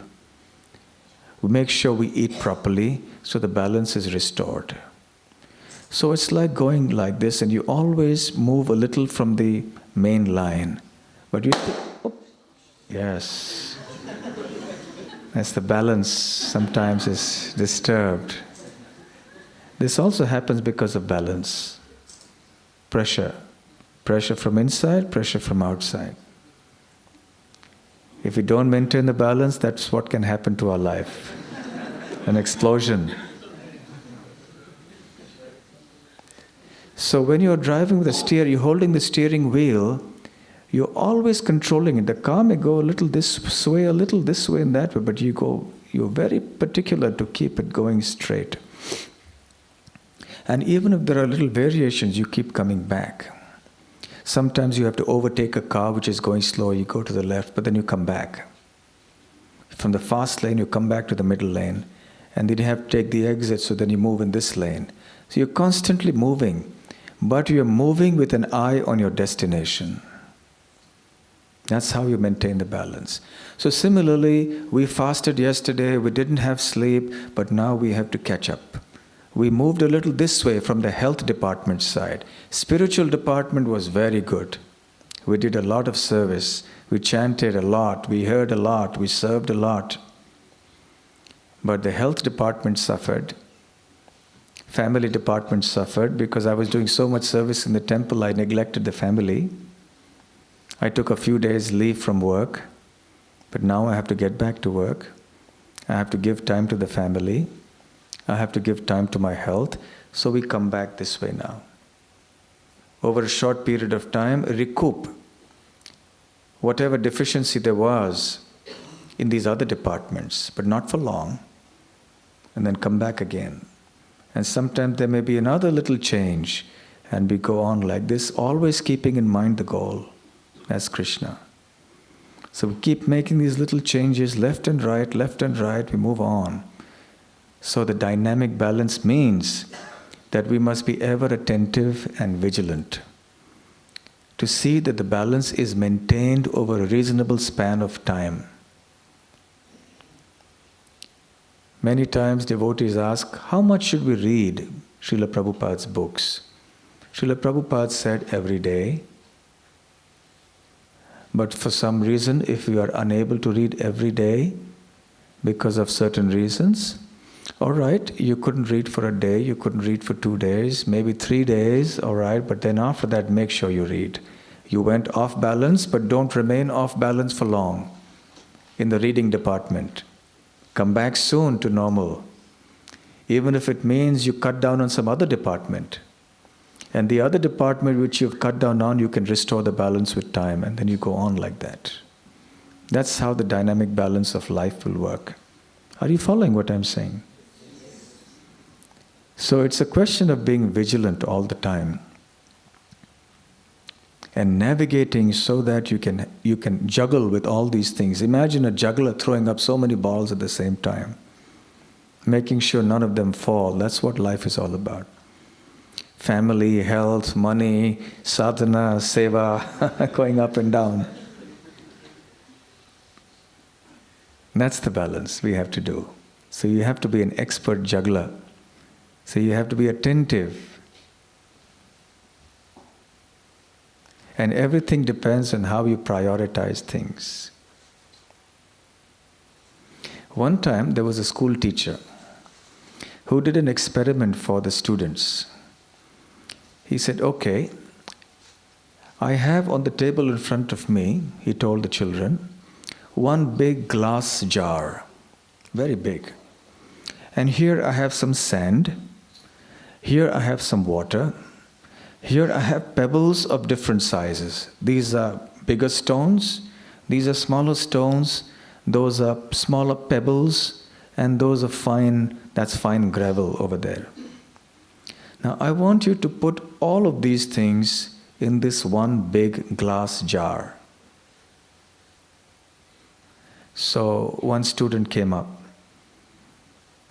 S2: we make sure we eat properly so the balance is restored. So it's like going like this and you always move a little from the main line. But you think, Yes. As the balance sometimes is disturbed. This also happens because of balance. Pressure. Pressure from inside, pressure from outside. If we don't maintain the balance, that's what can happen to our life. An explosion. So when you're driving with a steer, you're holding the steering wheel, you're always controlling it. The car may go a little this way, a little this way and that way, but you're very particular to keep it going straight. And even if there are little variations, you keep coming back. Sometimes you have to overtake a car which is going slow, you go to the left, but then you come back. From the fast lane, you come back to the middle lane, and then you have to take the exit, so then you move in this lane. So you're constantly moving, but you're moving with an eye on your destination. That's how you maintain the balance. So similarly, we fasted yesterday, we didn't have sleep, but now we have to catch up. We moved a little this way from the health department side. Spiritual department was very good. We did a lot of service. We chanted a lot. We heard a lot. We served a lot. But the health department suffered. Family department suffered because I was doing so much service in the temple, I neglected the family. I took a few days leave from work, but now I have to get back to work. I have to give time to the family. I have to give time to my health, so we come back this way now. Over a short period of time, recoup whatever deficiency there was in these other departments, but not for long, and then come back again. And sometimes there may be another little change, and we go on like this, always keeping in mind the goal as Krishna. So we keep making these little changes left and right, we move on. So the dynamic balance means that we must be ever attentive and vigilant to see that the balance is maintained over a reasonable span of time. Many times devotees ask, how much should we read Srila Prabhupada's books? Srila Prabhupada said every day. But for some reason, if we are unable to read every day because of certain reasons, all right, you couldn't read for a day, you couldn't read for 2 days, maybe 3 days, all right, but then after that, make sure you read. You went off balance, but don't remain off balance for long in the reading department. Come back soon to normal, even if it means you cut down on some other department. And the other department which you've cut down on, you can restore the balance with time, and then you go on like that. That's how the dynamic balance of life will work. Are you following what I'm saying? So it's a question of being vigilant all the time and navigating so that you can juggle with all these things. Imagine a juggler throwing up so many balls at the same time, making sure none of them fall. That's what life is all about. Family, health, money, sadhana, seva, going up and down. That's the balance we have to do. So you have to be an expert juggler. So you have to be attentive. And everything depends on how you prioritize things. One time there was a school teacher who did an experiment for the students. He said, okay, I have on the table in front of me, he told the children, one big glass jar, very big. And here I have some sand, here I have some water, here I have pebbles of different sizes. These are bigger stones, these are smaller stones, those are smaller pebbles, and those are fine, that's fine gravel over there. Now I want you to put all of these things in this one big glass jar. So one student came up,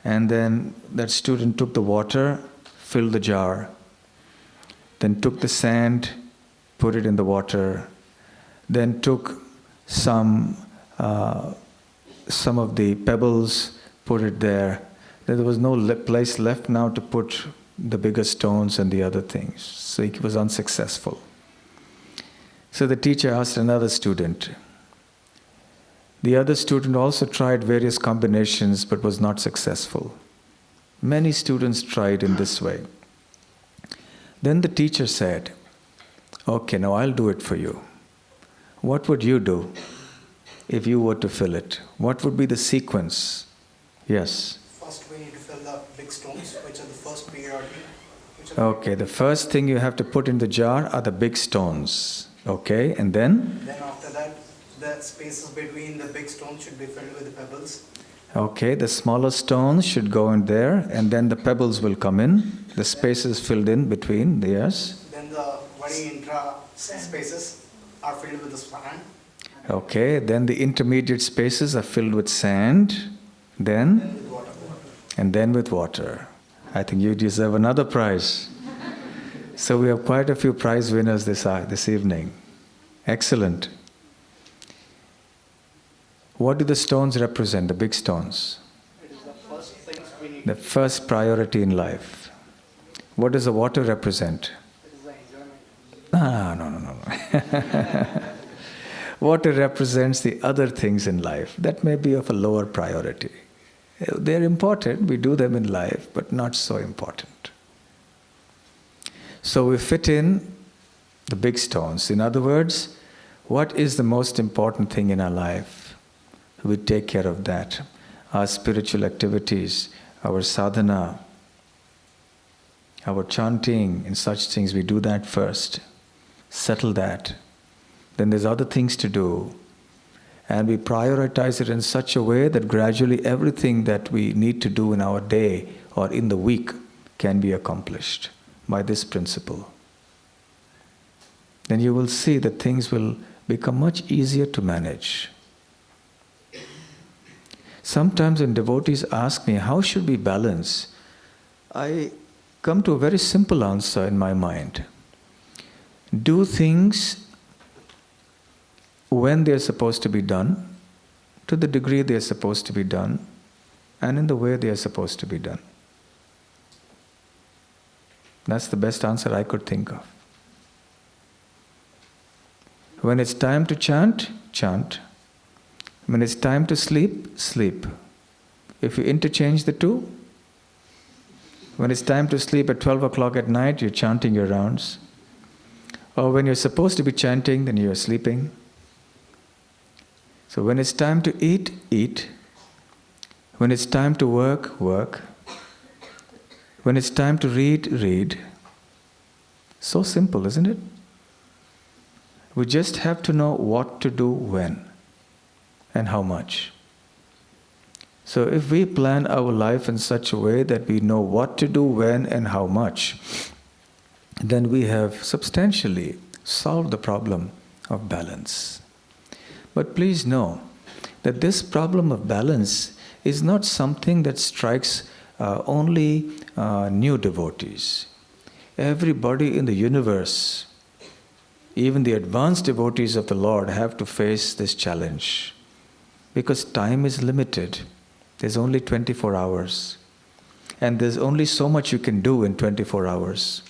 S2: and then that student took the water, filled the jar, then took the sand, put it in the water, then took some of the pebbles, put it there. There was no place left now to put the bigger stones and the other things. So he was unsuccessful. So the teacher asked another student, The other student also tried various combinations but was not successful. Many students tried in this way. Then the teacher said, okay, now I'll do it for you. What would you do if you were to fill it? What would be the sequence? Yes.
S4: First we need to fill the big stones, which are the first priority.
S2: Okay, the first thing you have to put in the jar are the big stones. Okay, and then?
S4: Then after that, the spaces between the big stones should be filled with the pebbles.
S2: Okay, the smaller stones should go in there, and then the pebbles will come in. The spaces filled in between, yes.
S4: Then the very intra spaces are filled with the sand.
S2: Okay, then the intermediate spaces are filled with sand. Then?
S4: Then with water.
S2: And then with water. I think you deserve another prize. So we have quite a few prize winners this evening. Excellent. What do the stones represent, the big stones?
S4: It is the first things we need.
S2: The first priority in life. What does the water represent?
S4: It is the enjoyment.
S2: No. Water represents the other things in life that may be of a lower priority. They're important, we do them in life, but not so important. So we fit in the big stones. In other words, what is the most important thing in our life? We take care of that. Our spiritual activities, our sadhana, our chanting and such things, we do that first. Settle that. Then there's other things to do. And we prioritize it in such a way that gradually everything that we need to do in our day or in the week can be accomplished by this principle. Then you will see that things will become much easier to manage. Sometimes when devotees ask me, how should we balance? I come to a very simple answer in my mind. Do things when they are supposed to be done, to the degree they are supposed to be done, and in the way they are supposed to be done. That's the best answer I could think of. When it's time to chant, chant. When it's time to sleep, sleep. If you interchange the two, when it's time to sleep at 12 o'clock at night, you're chanting your rounds. Or when you're supposed to be chanting, then you're sleeping. So when it's time to eat, eat. When it's time to work, work. When it's time to read, read. So simple, isn't it? We just have to know what to do when and how much. So if we plan our life in such a way that we know what to do when and how much, then we have substantially solved the problem of balance. But please know that this problem of balance is not something that strikes only new devotees. Everybody in the universe, even the advanced devotees of the Lord, have to face this challenge. Because time is limited. There's only 24 hours. And there's only so much you can do in 24 hours.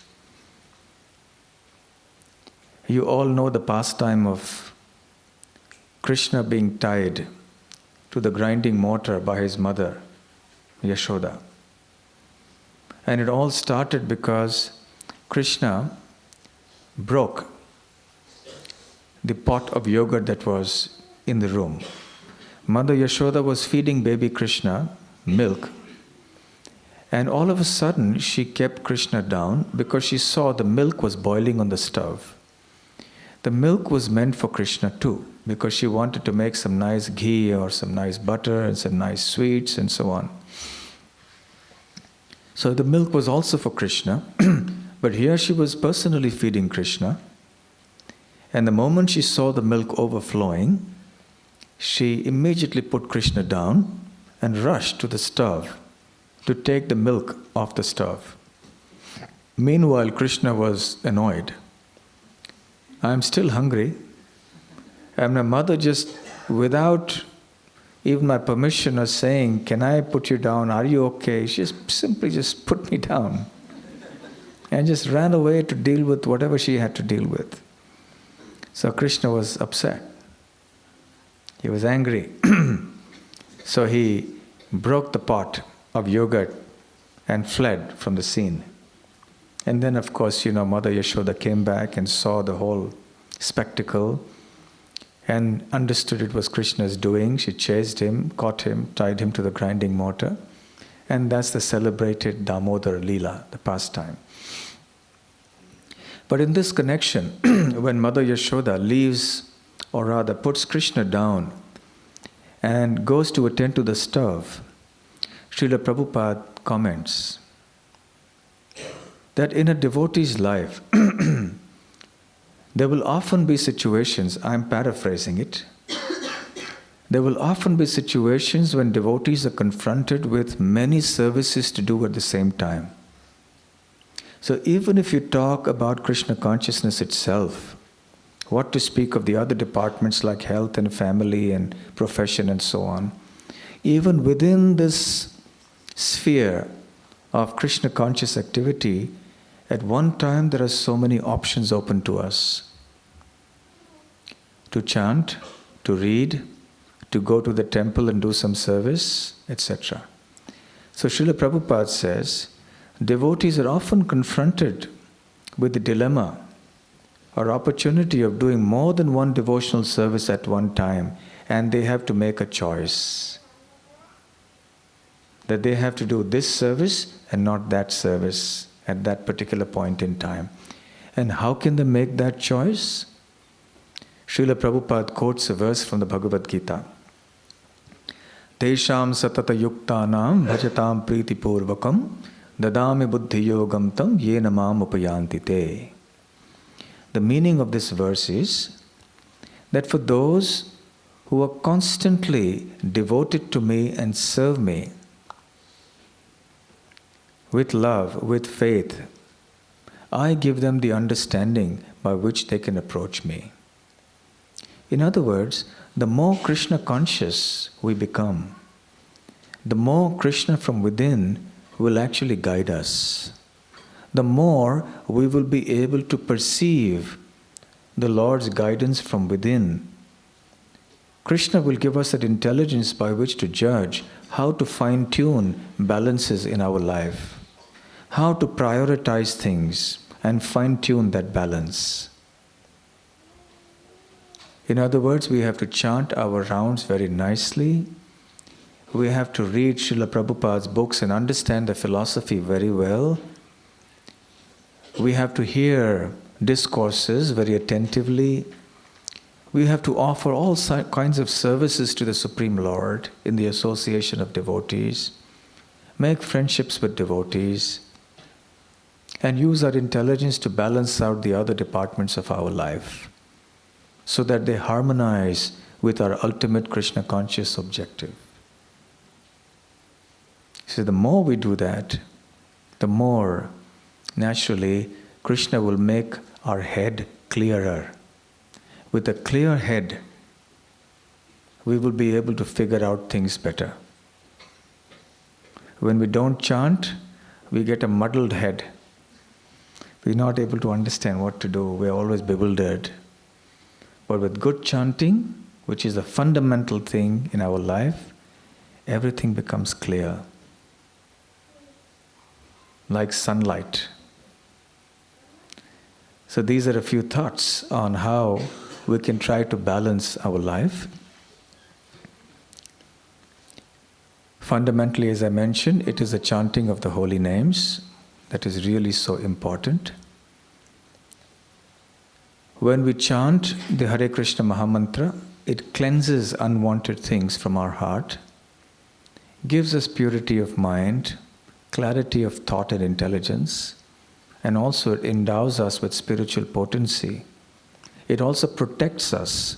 S2: You all know the pastime of Krishna being tied to the grinding mortar by his mother, Yashoda. And it all started because Krishna broke the pot of yogurt that was in the room. Mother Yashoda was feeding baby Krishna milk, and all of a sudden she kept Krishna down because she saw the milk was boiling on the stove. The milk was meant for Krishna too, because she wanted to make some nice ghee or some nice butter and some nice sweets and so on. So the milk was also for Krishna, but here she was personally feeding Krishna. And the moment she saw the milk overflowing, she immediately put Krishna down and rushed to the stove to take the milk off the stove. Meanwhile, Krishna was annoyed. I'm still hungry. And my mother just, without even my permission, was saying, can I put you down? Are you okay? She just simply just put me down. And just ran away to deal with whatever she had to deal with. So Krishna was upset. He was angry. So he broke the pot of yogurt and fled from the scene. And then, of course, Mother Yashoda came back and saw the whole spectacle and understood it was Krishna's doing. She chased him, caught him, tied him to the grinding mortar. And that's the celebrated Damodar Leela, the pastime. But in this connection, when Mother Yashoda leaves, or rather puts Krishna down and goes to attend to the stove, Srila Prabhupada comments that in a devotee's life, there will often be situations, I'm paraphrasing it, there will often be situations when devotees are confronted with many services to do at the same time. So even if you talk about Krishna consciousness itself, what to speak of the other departments like health and family and profession and so on, even within this sphere of Krishna conscious activity, at one time there are so many options open to us. To chant, to read, to go to the temple and do some service, etc. So Srila Prabhupada says, devotees are often confronted with the dilemma or opportunity of doing more than one devotional service at one time, and they have to make a choice. That they have to do this service and not that service at that particular point in time. And how can they make that choice? Srila Prabhupada quotes a verse from the Bhagavad Gita. Tesham satata yuktanam bhajatam priti purvakam dadami buddhi yogam tam yena mam upayanti te. The meaning of this verse is that for those who are constantly devoted to me and serve me with love, with faith, I give them the understanding by which they can approach me. In other words, the more Krishna conscious we become, the more Krishna from within will actually guide us. The more we will be able to perceive the Lord's guidance from within. Krishna will give us that intelligence by which to judge how to fine-tune balances in our life, how to prioritize things and fine-tune that balance. In other words, we have to chant our rounds very nicely. We have to read Srila Prabhupada's books and understand the philosophy very well. We have to hear discourses very attentively. We have to offer all kinds of services to the Supreme Lord in the association of devotees, make friendships with devotees, and use our intelligence to balance out the other departments of our life so that they harmonize with our ultimate Krishna conscious objective. So the more we do that, the more naturally Krishna will make our head clearer. With a clear head, we will be able to figure out things better. When we don't chant, we get a muddled head. We're not able to understand what to do. We're always bewildered. But with good chanting, which is a fundamental thing in our life, everything becomes clear. Like sunlight. So these are a few thoughts on how we can try to balance our life. Fundamentally, as I mentioned, it is the chanting of the holy names that is really so important. When we chant the Hare Krishna Mahamantra, it cleanses unwanted things from our heart, gives us purity of mind, clarity of thought and intelligence, and also it endows us with spiritual potency. It also protects us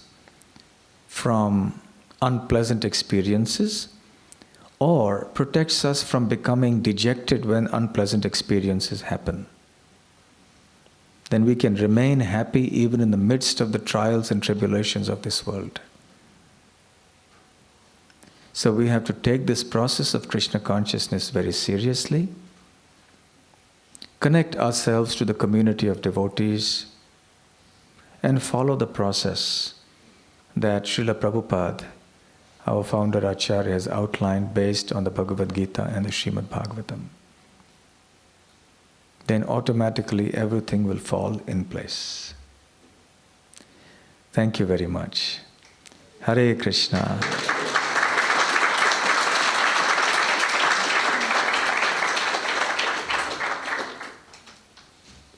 S2: from unpleasant experiences or protects us from becoming dejected when unpleasant experiences happen. Then we can remain happy even in the midst of the trials and tribulations of this world. So we have to take this process of Krishna consciousness very seriously, connect ourselves to the community of devotees, and follow the process. that Srila Prabhupada, our Founder-Acharya, has outlined based on the Bhagavad Gita and the Srimad Bhagavatam, then automatically everything will fall in place. Thank you very much. Hare Krishna.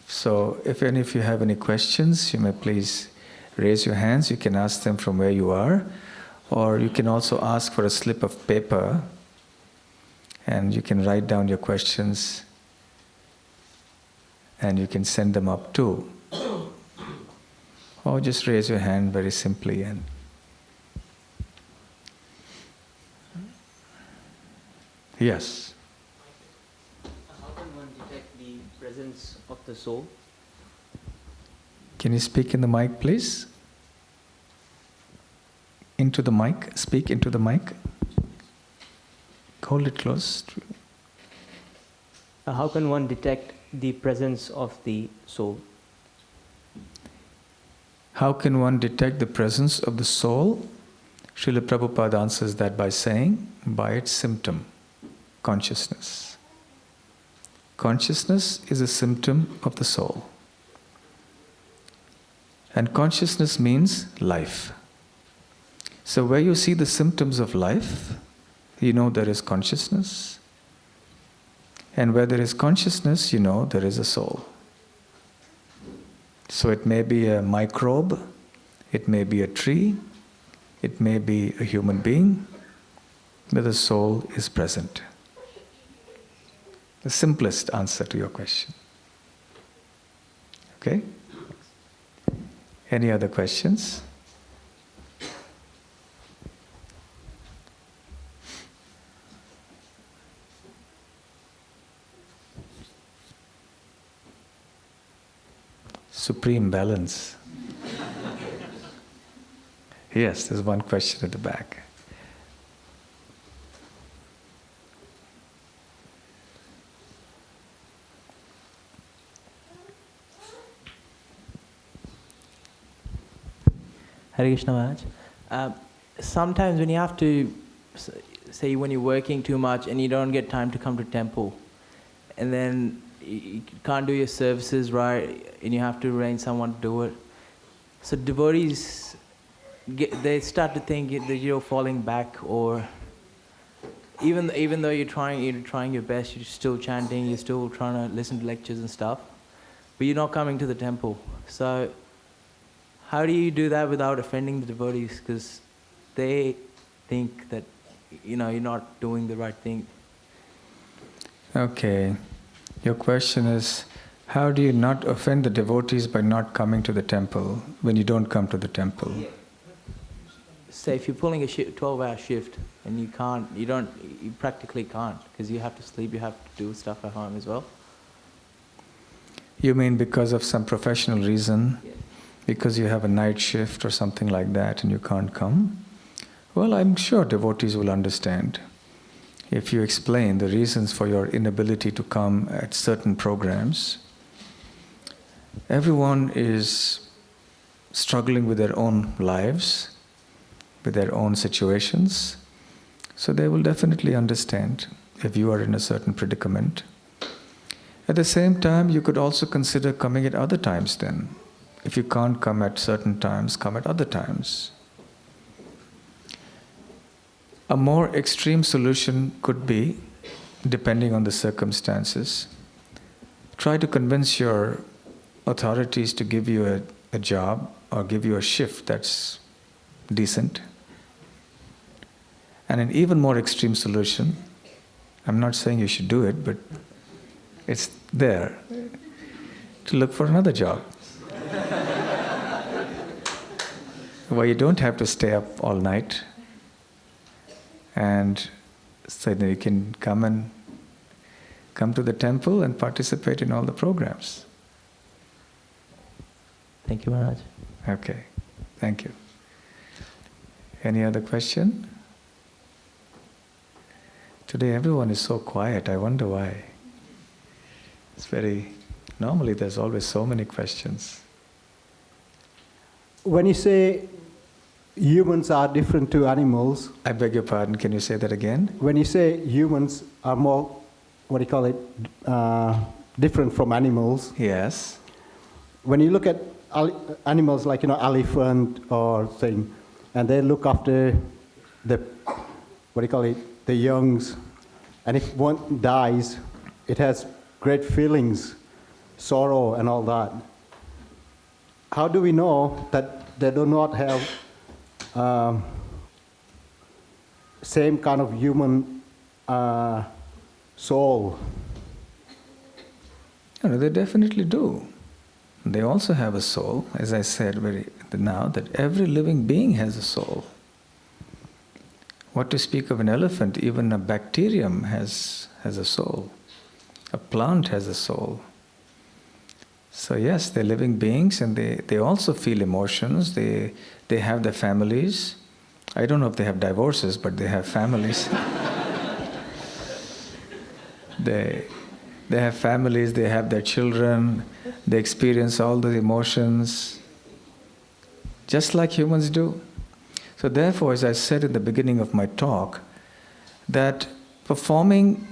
S2: So, if any of you have any questions, you may please raise your hands. You can ask them from where you are, or you can also ask for a slip of paper and you can write down your questions and you can send them up too. Or just raise your hand very simply and yes.
S5: How can one detect the presence of the soul?
S2: Can you speak in the mic, please? Into the mic. Speak into the mic. Hold it close.
S5: How can one detect the presence of the soul?
S2: How can one detect the presence of the soul? Srila Prabhupada answers that by saying, by its symptom, consciousness. Consciousness is a symptom of the soul. And consciousness means life. So where you see the symptoms of life, you know there is consciousness. And where there is consciousness, you know there is a soul. So it may be a microbe, it may be a tree, it may be a human being, but the soul is present. The simplest answer to your question. Okay? Any other questions? Supreme balance. Yes, there's one question at the back.
S6: Hare Krishna Maharaj. Sometimes when you have to, say when you're working too much and you don't get time to come to temple, and then you can't do your services right, and you have to arrange someone to do it. So devotees, they start to think that you're falling back, or even though you're trying your best, you're still chanting, you're still trying to listen to lectures and stuff, but you're not coming to the temple. So how do you do that without offending the devotees? Because they think that you're not doing the right thing.
S2: Okay. Your question is, how do you not offend the devotees by not coming to the temple when you don't come to the temple?
S6: Say if you're pulling a 12-hour shift and you practically can't, because you have to sleep, you have to do stuff at home as well.
S2: You mean because of some professional reason?
S6: Yes.
S2: Because you have a night shift or something like that and you can't come? Well, I'm sure devotees will understand. If you explain the reasons for your inability to come at certain programs, everyone is struggling with their own lives, with their own situations, so they will definitely understand if you are in a certain predicament. At the same time, you could also consider coming at other times then. If you can't come at certain times, come at other times. A more extreme solution could be, depending on the circumstances, try to convince your authorities to give you a job or give you a shift that's decent. And an even more extreme solution, I'm not saying you should do it, but it's there, to look for another job. Where you don't have to stay up all night, and so that you can come to the temple and participate in all the programs.
S6: Thank you, Maharaj.
S2: Okay, thank you. Any other question? Today everyone is so quiet, I wonder why. Normally there's always so many questions.
S7: When you say humans are different to animals.
S2: I beg your pardon, can you say that again?
S7: When you say humans are more, what do you call it, different from animals,
S2: Yes.
S7: when you look at animals like, elephant or thing, and they look after the, what do you call it, the youngs, and if one dies, it has great feelings, sorrow and all that. How do we know that they do not have same kind of human soul?
S2: No, they definitely do. They also have a soul, as I said now, that every living being has a soul. What to speak of an elephant, even a bacterium has a soul. A plant has a soul. So yes, they're living beings and they also feel emotions. They have their families. I don't know if they have divorces, but they have families. They have families, they have their children, they experience all the emotions, just like humans do. So therefore, as I said in the beginning of my talk, that performing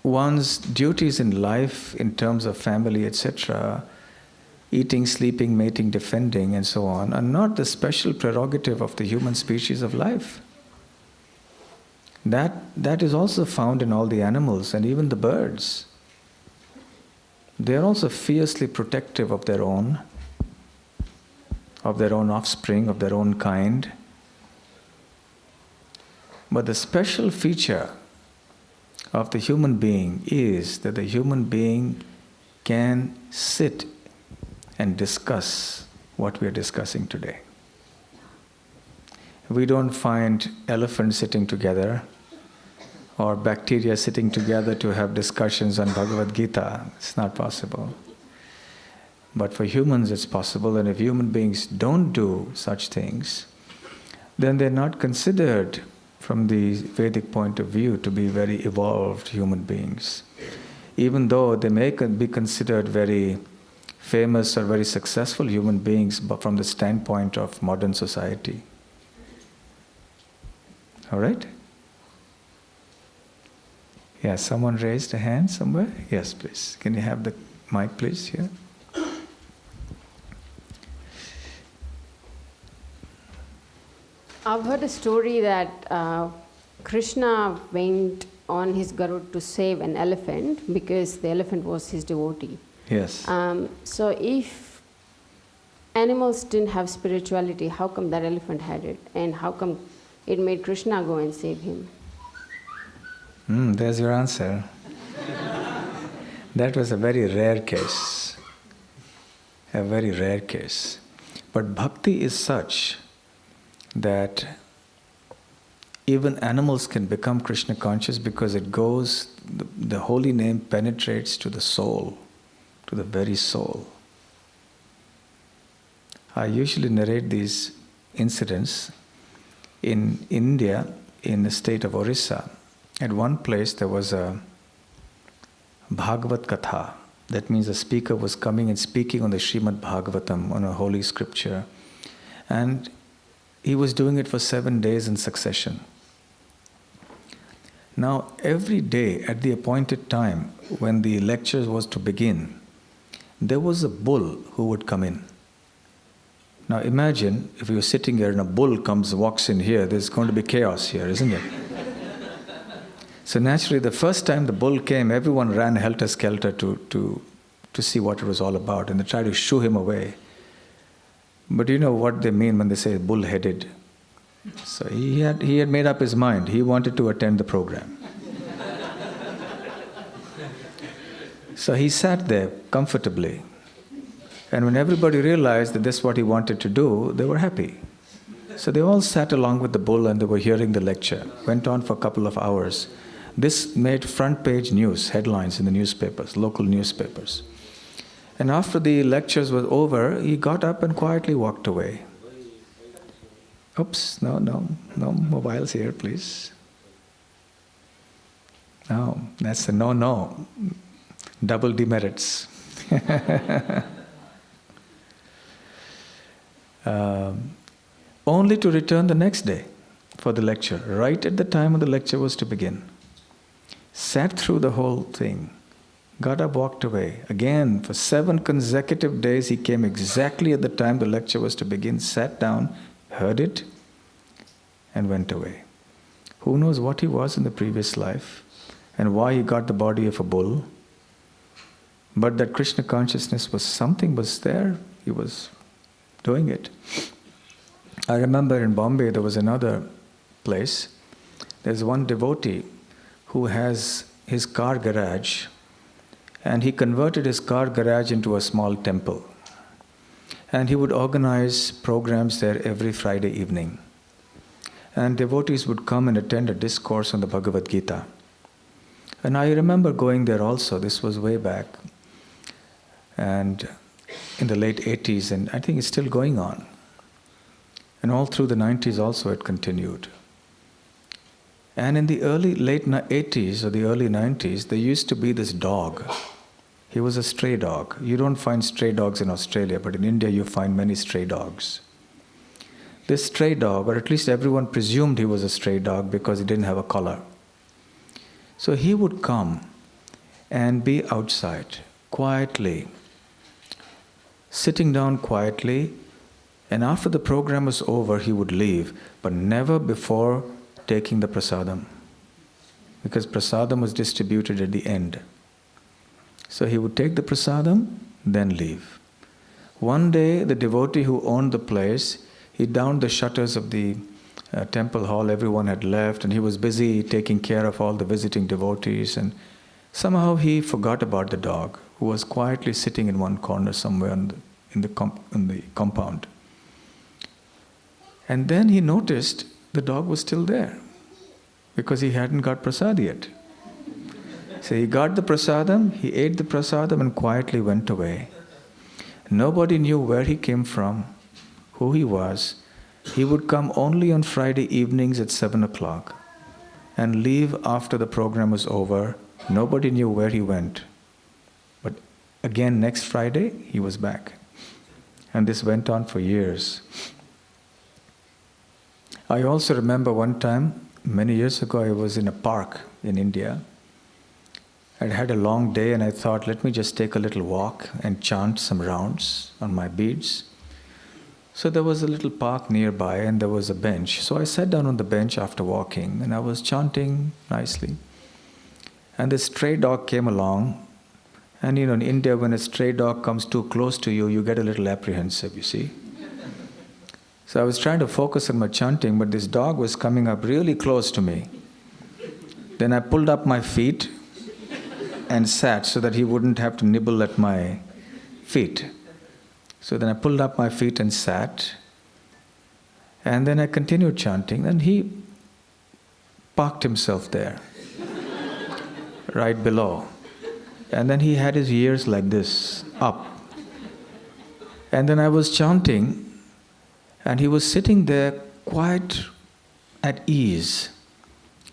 S2: one's duties in life in terms of family, etc., eating, sleeping, mating, defending, and so on, are not the special prerogative of the human species of life. That is also found in all the animals and even the birds. They are also fiercely protective of their own offspring, of their own kind. But the special feature of the human being is that the human being can sit and discuss what we are discussing today. We don't find elephants sitting together or bacteria sitting together to have discussions on Bhagavad Gita. It's not possible. But for humans it's possible, and if human beings don't do such things, then they're not considered from the Vedic point of view to be very evolved human beings. Even though they may be considered very famous or very successful human beings, but from the standpoint of modern society. All right? Yes, someone raised a hand somewhere? Yes, please. Can you have the mic, please, here?
S8: I've heard a story that Krishna went on his Garud to save an elephant because the elephant was his devotee.
S2: Yes.
S8: So if animals didn't have spirituality, how come that elephant had it? And how come it made Krishna go and save him?
S2: There's your answer. That was a very rare case. A very rare case. But bhakti is such that even animals can become Krishna conscious because it goes, the holy name penetrates to the soul, to the very soul. I usually narrate these incidents in India, in the state of Orissa. At one place there was a Bhagavad Katha. That means a speaker was coming and speaking on the Srimad Bhagavatam, on a holy scripture. And he was doing it for 7 days in succession. Now, every day at the appointed time, when the lecture was to begin, there was a bull who would come in. Now imagine if you're sitting here and a bull walks in here, there's going to be chaos here, isn't it? So naturally, the first time the bull came, everyone ran helter-skelter to see what it was all about, and they tried to shoo him away. But you know what they mean when they say bull-headed. So he had made up his mind. He wanted to attend the program. So he sat there comfortably. And when everybody realized that this is what he wanted to do, they were happy. So they all sat along with the bull and they were hearing the lecture. Went on for a couple of hours. This made front page news, headlines in the newspapers, local newspapers. And after the lectures were over, he got up and quietly walked away. Oops, no mobiles here, please. No, that's a no. Double demerits. only to return the next day for the lecture, right at the time when the lecture was to begin. Sat through the whole thing, got up, walked away. Again, for 7 consecutive days, he came exactly at the time the lecture was to begin, sat down, heard it, and went away. Who knows what he was in the previous life and why he got the body of a bull. But that Krishna consciousness was something was there, he was doing it. I remember in Bombay there was another place. There's one devotee who has his car garage, and he converted his car garage into a small temple. And he would organize programs there every Friday evening. And devotees would come and attend a discourse on the Bhagavad Gita. And I remember going there also, this was way back, and in the late 80s, and I think it's still going on. And all through the 90s also it continued. And in the late 80s or the early 90s, there used to be this dog. He was a stray dog. You don't find stray dogs in Australia, but in India you find many stray dogs. This stray dog, or at least everyone presumed he was a stray dog because he didn't have a collar. So he would come and be outside, quietly, sitting down quietly, and after the program was over, he would leave, but never before taking the prasadam, because prasadam was distributed at the end. So he would take the prasadam, then leave. One day, the devotee who owned the place, he downed the shutters of the temple hall. Everyone had left, and he was busy taking care of all the visiting devotees, and somehow he forgot about the dog, who was quietly sitting in one corner somewhere in the compound. And then he noticed the dog was still there, because he hadn't got prasad yet. So he got the prasadam, he ate the prasadam and quietly went away. Nobody knew where he came from, who he was. He would come only on Friday evenings at 7 o'clock and leave after the program was over. Nobody knew where he went. But again, next Friday, he was back. And this went on for years. I also remember one time, many years ago, I was in a park in India. I'd had a long day and I thought, let me just take a little walk and chant some rounds on my beads. So there was a little park nearby and there was a bench. So I sat down on the bench after walking and I was chanting nicely. And this stray dog came along. And in India, when a stray dog comes too close to you, you get a little apprehensive, you see. So I was trying to focus on my chanting, but this dog was coming up really close to me. Then I pulled up my feet and sat so that he wouldn't have to nibble at my feet. So then I pulled up my feet and sat. And then I continued chanting. And he parked himself there, right below. And then he had his ears like this, up. And then I was chanting, and he was sitting there quite at ease.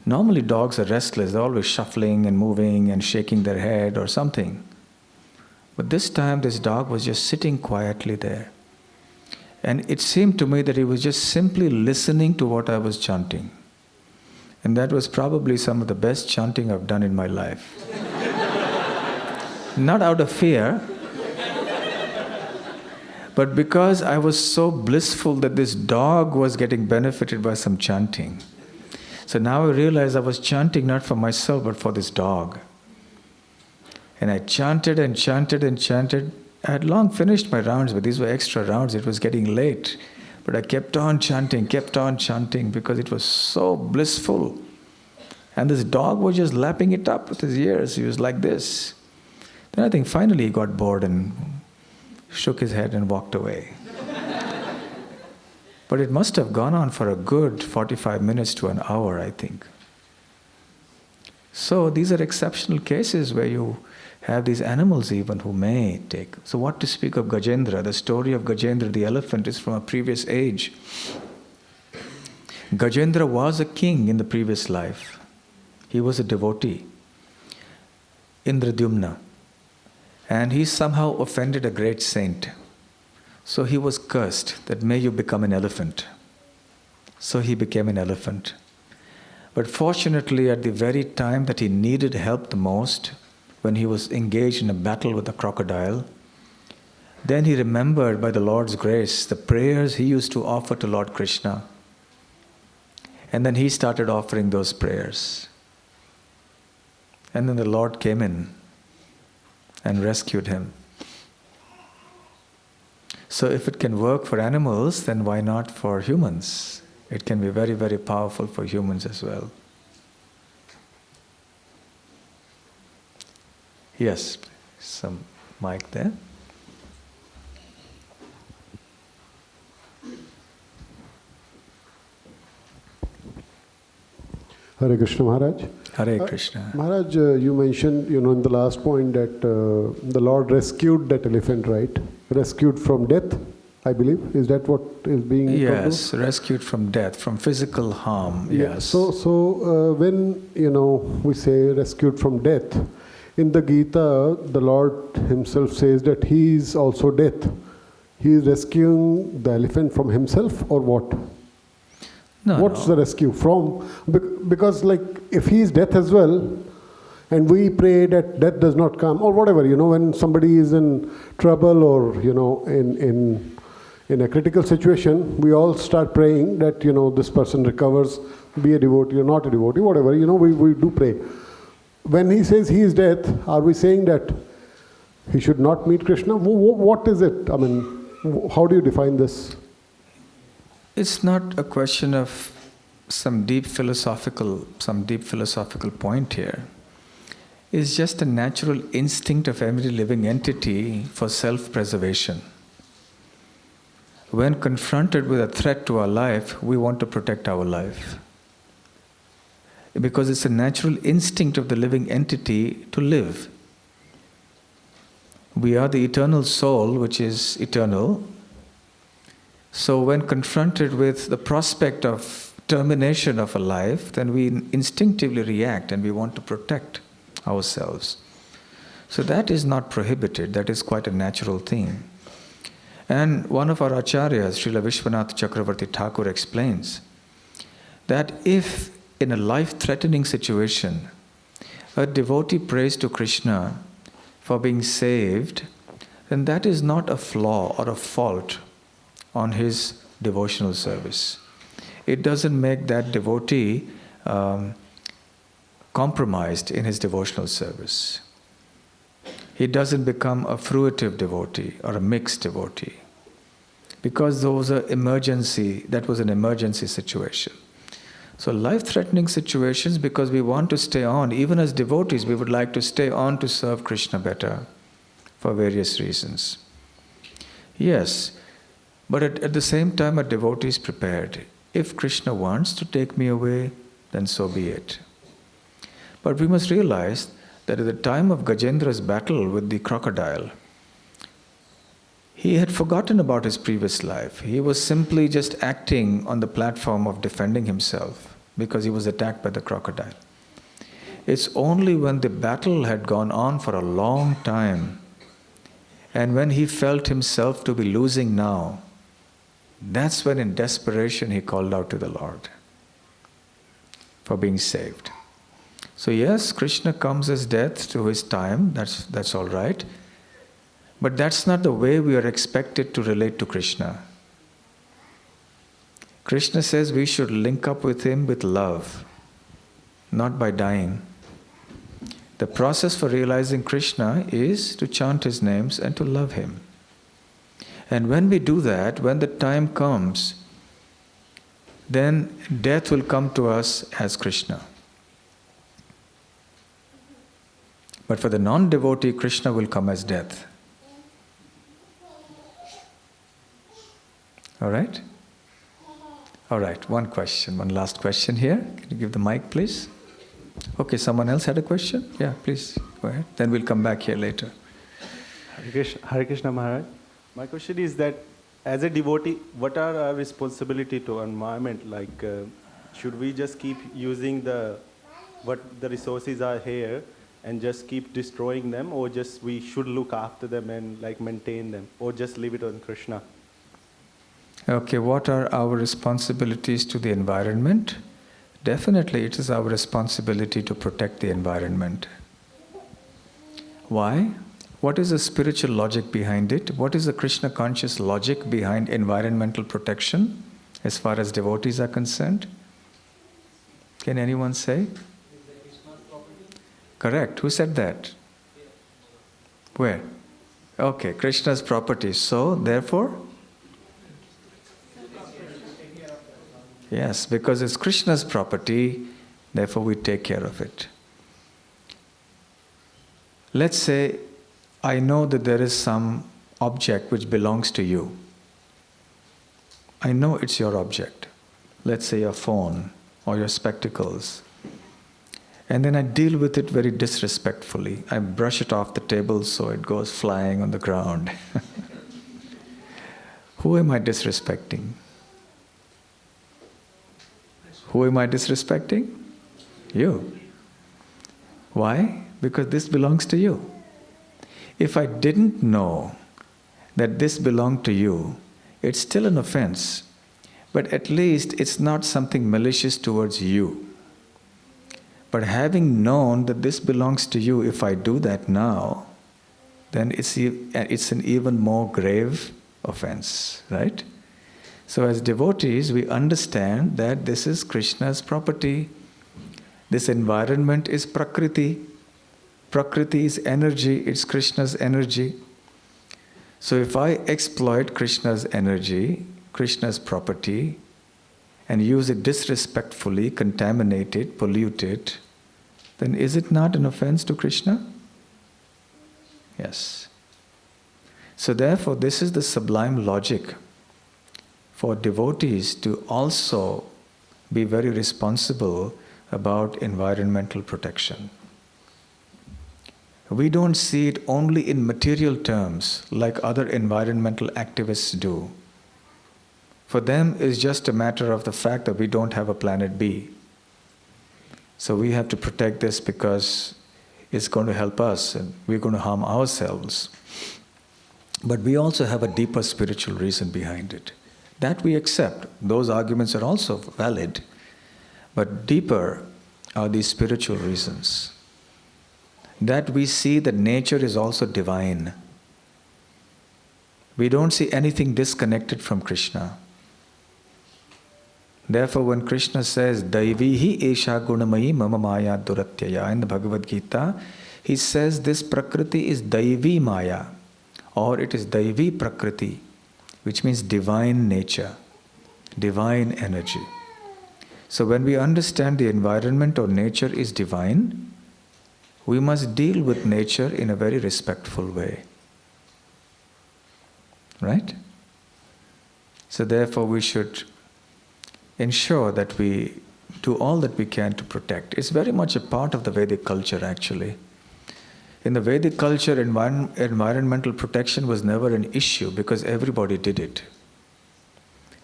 S2: Normally dogs are restless, they're always shuffling and moving and shaking their head or something. But this time this dog was just sitting quietly there. And it seemed to me that he was just simply listening to what I was chanting. And that was probably some of the best chanting I've done in my life. Not out of fear, but because I was so blissful that this dog was getting benefited by some chanting. So now I realized I was chanting not for myself, but for this dog. And I chanted and chanted and chanted. I had long finished my rounds, but these were extra rounds. It was getting late. But I kept on chanting, because it was so blissful. And this dog was just lapping it up with his ears. He was like this. Then I think finally he got bored and shook his head and walked away. But it must have gone on for a good 45 minutes to an hour, I think. So these are exceptional cases where you have these animals even who may take. So what to speak of Gajendra? The story of Gajendra the elephant is from a previous age. Gajendra was a king in the previous life. He was a devotee, Indradyumna. And he somehow offended a great saint. So he was cursed that may you become an elephant. So he became an elephant. But fortunately, at the very time that he needed help the most, when he was engaged in a battle with a crocodile, then he remembered by the Lord's grace the prayers he used to offer to Lord Krishna. And then he started offering those prayers. And then the Lord came in and rescued him. So if it can work for animals, then why not for humans? It can be very, very powerful for humans as well. Yes, some mic there.
S9: Hare Krishna Maharaj.
S2: Hare Krishna.
S9: Maharaj, you mentioned, in the last point that the Lord rescued that elephant, right? Rescued from death, I believe. Is that what is being
S2: Yes, rescued from death, from physical harm.
S9: Yeah.
S2: Yes.
S9: So when we say rescued from death, in the Gita, the Lord Himself says that He is also death. He is rescuing the elephant from Himself, or what? What's the rescue from? Because if he is death as well, and we pray that death does not come, or whatever, when somebody is in trouble or, in a critical situation, we all start praying that, this person recovers, be a devotee or not a devotee, whatever, we do pray. When he says he is death, are we saying that he should not meet Krishna? What is it? I mean, how do you define this?
S2: It's not a question of some deep philosophical point here. It's just a natural instinct of every living entity for self-preservation. When confronted with a threat to our life, we want to protect our life. Because it's a natural instinct of the living entity to live. We are the eternal soul, which is eternal. So when confronted with the prospect of termination of a life, then we instinctively react and we want to protect ourselves. So that is not prohibited, that is quite a natural thing. And one of our acharyas, Srila Vishwanath Chakravarti Thakur, explains that if in a life-threatening situation, a devotee prays to Krishna for being saved, then that is not a flaw or a fault on his devotional service. It doesn't make that devotee compromised in his devotional service. He doesn't become a fruitive devotee or a mixed devotee. Because that was an emergency situation. So life-threatening situations, because we want to stay on, even as devotees, we would like to stay on to serve Krishna better for various reasons. Yes, but at the same time, a devotee is prepared. If Krishna wants to take me away, then so be it. But we must realize that at the time of Gajendra's battle with the crocodile, he had forgotten about his previous life. He was simply just acting on the platform of defending himself because he was attacked by the crocodile. It's only when the battle had gone on for a long time and when he felt himself to be losing now, that's when in desperation he called out to the Lord for being saved. So yes, Krishna comes as death to his time, that's all right. But that's not the way we are expected to relate to Krishna. Krishna says we should link up with him with love, not by dying. The process for realizing Krishna is to chant his names and to love him. And when we do that, when the time comes, then death will come to us as Krishna. But for the non-devotee, Krishna will come as death. All right? All right, one last question here. Can you give the mic, please? Okay, someone else had a question? Yeah, please, go ahead. Then we'll come back here later.
S10: Hare Krishna Maharaj. My question is that as a devotee, what are our responsibility to environment? Like, should we just keep using what the resources are here and just keep destroying them, or just we should look after them and maintain them, or just leave it on Krishna?
S2: Okay, what are our responsibilities to the environment? Definitely, it is our responsibility to protect the environment. Why? What is the spiritual logic behind it? What is the Krishna conscious logic behind environmental protection as far as devotees are concerned? Can anyone say? Correct. Who said that? Where? Okay, Krishna's property. So, therefore? Yes, because it's Krishna's property, therefore we take care of it. Let's say I know that there is some object which belongs to you. I know it's your object. Let's say your phone or your spectacles. And then I deal with it very disrespectfully. I brush it off the table so it goes flying on the ground. Who am I disrespecting? Who am I disrespecting? You. Why? Because this belongs to you. If I didn't know that this belonged to you, it's still an offense, but at least it's not something malicious towards you. But having known that this belongs to you, if I do that now, then it's an even more grave offense, right? So as devotees, we understand that this is Krishna's property. This environment is Prakriti. Prakriti is energy, it's Krishna's energy. So if I exploit Krishna's energy, Krishna's property, and use it disrespectfully, contaminate it, pollute it, then is it not an offense to Krishna? Yes. So therefore, this is the sublime logic for devotees to also be very responsible about environmental protection. We don't see it only in material terms like other environmental activists do. For them, it's just a matter of the fact that we don't have a planet B. So we have to protect this because it's going to help us and we're going to harm ourselves. But we also have a deeper spiritual reason behind it. That we accept. Those arguments are also valid. But deeper are these spiritual reasons. That we see that nature is also divine. We don't see anything disconnected from Krishna. Therefore, when Krishna says, Daivihi esha gunamayi mama maya duratyaya in the Bhagavad Gita, he says this Prakriti is Daivi Maya, or it is Daivi Prakriti, which means divine nature, divine energy. So when we understand the environment or nature is divine, we must deal with nature in a very respectful way. Right? So therefore we should ensure that we do all that we can to protect. It's very much a part of the Vedic culture actually. In the Vedic culture, environmental protection was never an issue because everybody did it.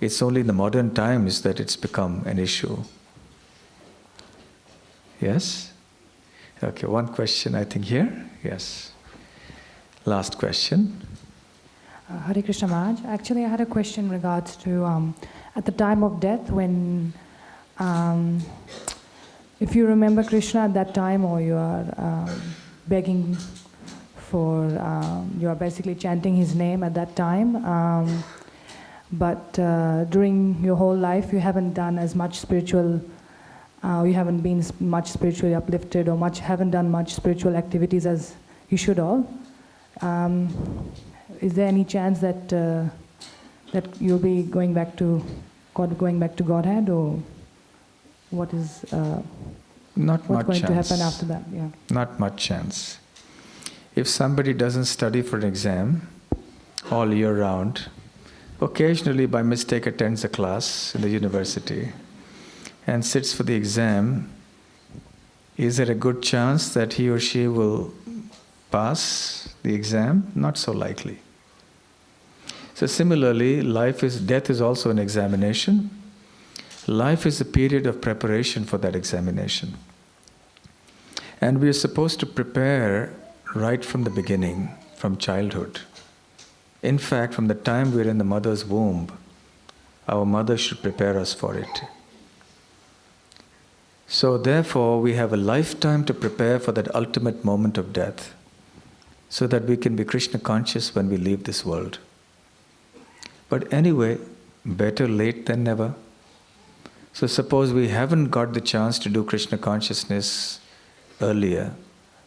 S2: It's only in the modern times that it's become an issue. Yes? Okay, one question I think here. Yes. Last question.
S11: Hare Krishna Maharaj. Actually, I had a question in regards to at the time of death when, if you remember Krishna at that time or you are begging for, you are basically chanting his name at that time, but during your whole life you haven't done as much spiritual, you haven't been much spiritually uplifted or haven't done much spiritual activities as you should all. Is there any chance that that you'll be going back to Godhead, or what is what's going to happen after that? Yeah.
S2: Not much chance. If somebody doesn't study for an exam all year round, occasionally by mistake attends a class in the university and sits for the exam, is there a good chance that he or she will pass the exam? Not so likely. So similarly, death is also an examination. Life is a period of preparation for that examination. And we are supposed to prepare right from the beginning, from childhood. In fact, from the time we're in the mother's womb, our mother should prepare us for it. So therefore, we have a lifetime to prepare for that ultimate moment of death, so that we can be Krishna conscious when we leave this world. But anyway, better late than never. So suppose we haven't got the chance to do Krishna consciousness earlier,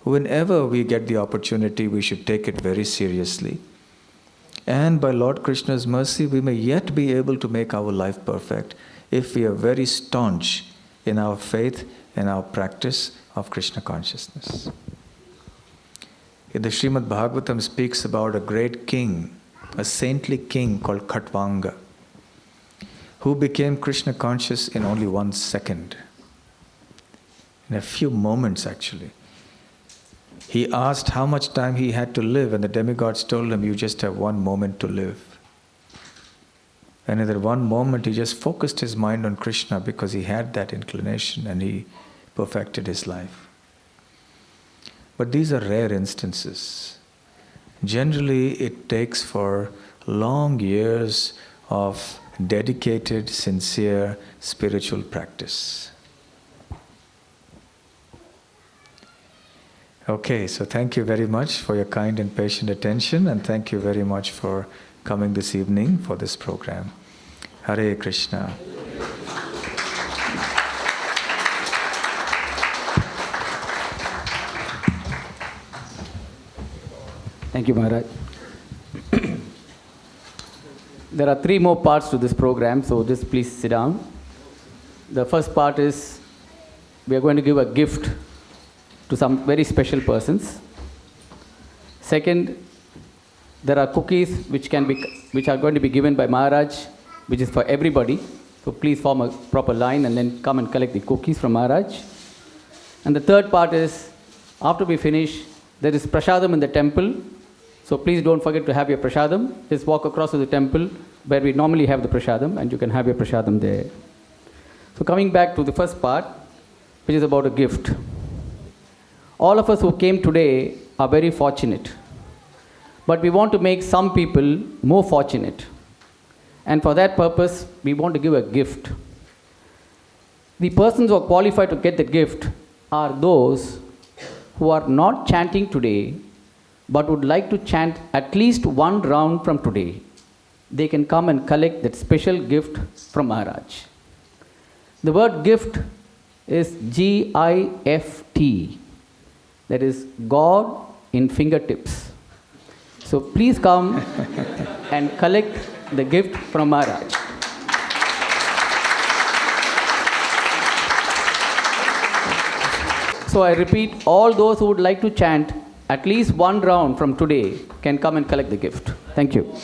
S2: whenever we get the opportunity, we should take it very seriously. And by Lord Krishna's mercy, we may yet be able to make our life perfect if we are very staunch in our faith and our practice of Krishna consciousness. The Srimad Bhagavatam speaks about a great king, a saintly king called Khatvanga, who became Krishna conscious in only 1 second. In a few moments, actually. He asked how much time he had to live, and the demigods told him, you just have 1 moment to live. And in that 1 moment, he just focused his mind on Krishna because he had that inclination and he perfected his life. But these are rare instances. Generally, it takes for long years of dedicated, sincere spiritual practice. Okay, so thank you very much for your kind and patient attention, and thank you very much for coming this evening for this program. Hare Krishna.
S12: Thank you, Maharaj. There are 3 more parts to this program, so just please sit down. The first part is we are going to give a gift to some very special persons. Second, there are cookies which are going to be given by Maharaj, which is for everybody. So please form a proper line and then come and collect the cookies from Maharaj. And the third part is, after we finish, there is prasadam in the temple. So please don't forget to have your prasadam. Just walk across to the temple where we normally have the prasadam, and you can have your prasadam there. So coming back to the first part, which is about a gift. All of us who came today are very fortunate. But we want to make some people more fortunate. And for that purpose, we want to give a gift. The persons who are qualified to get the gift are those who are not chanting today, but would like to chant at least 1 round from today. They can come and collect that special gift from Maharaj. The word gift is G-I-F-T. That is God in fingertips. So please come and collect the gift from Maharaj. So I repeat, all those who would like to chant at least 1 round from today can come and collect the gift. Thank you.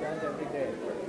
S6: chant every day.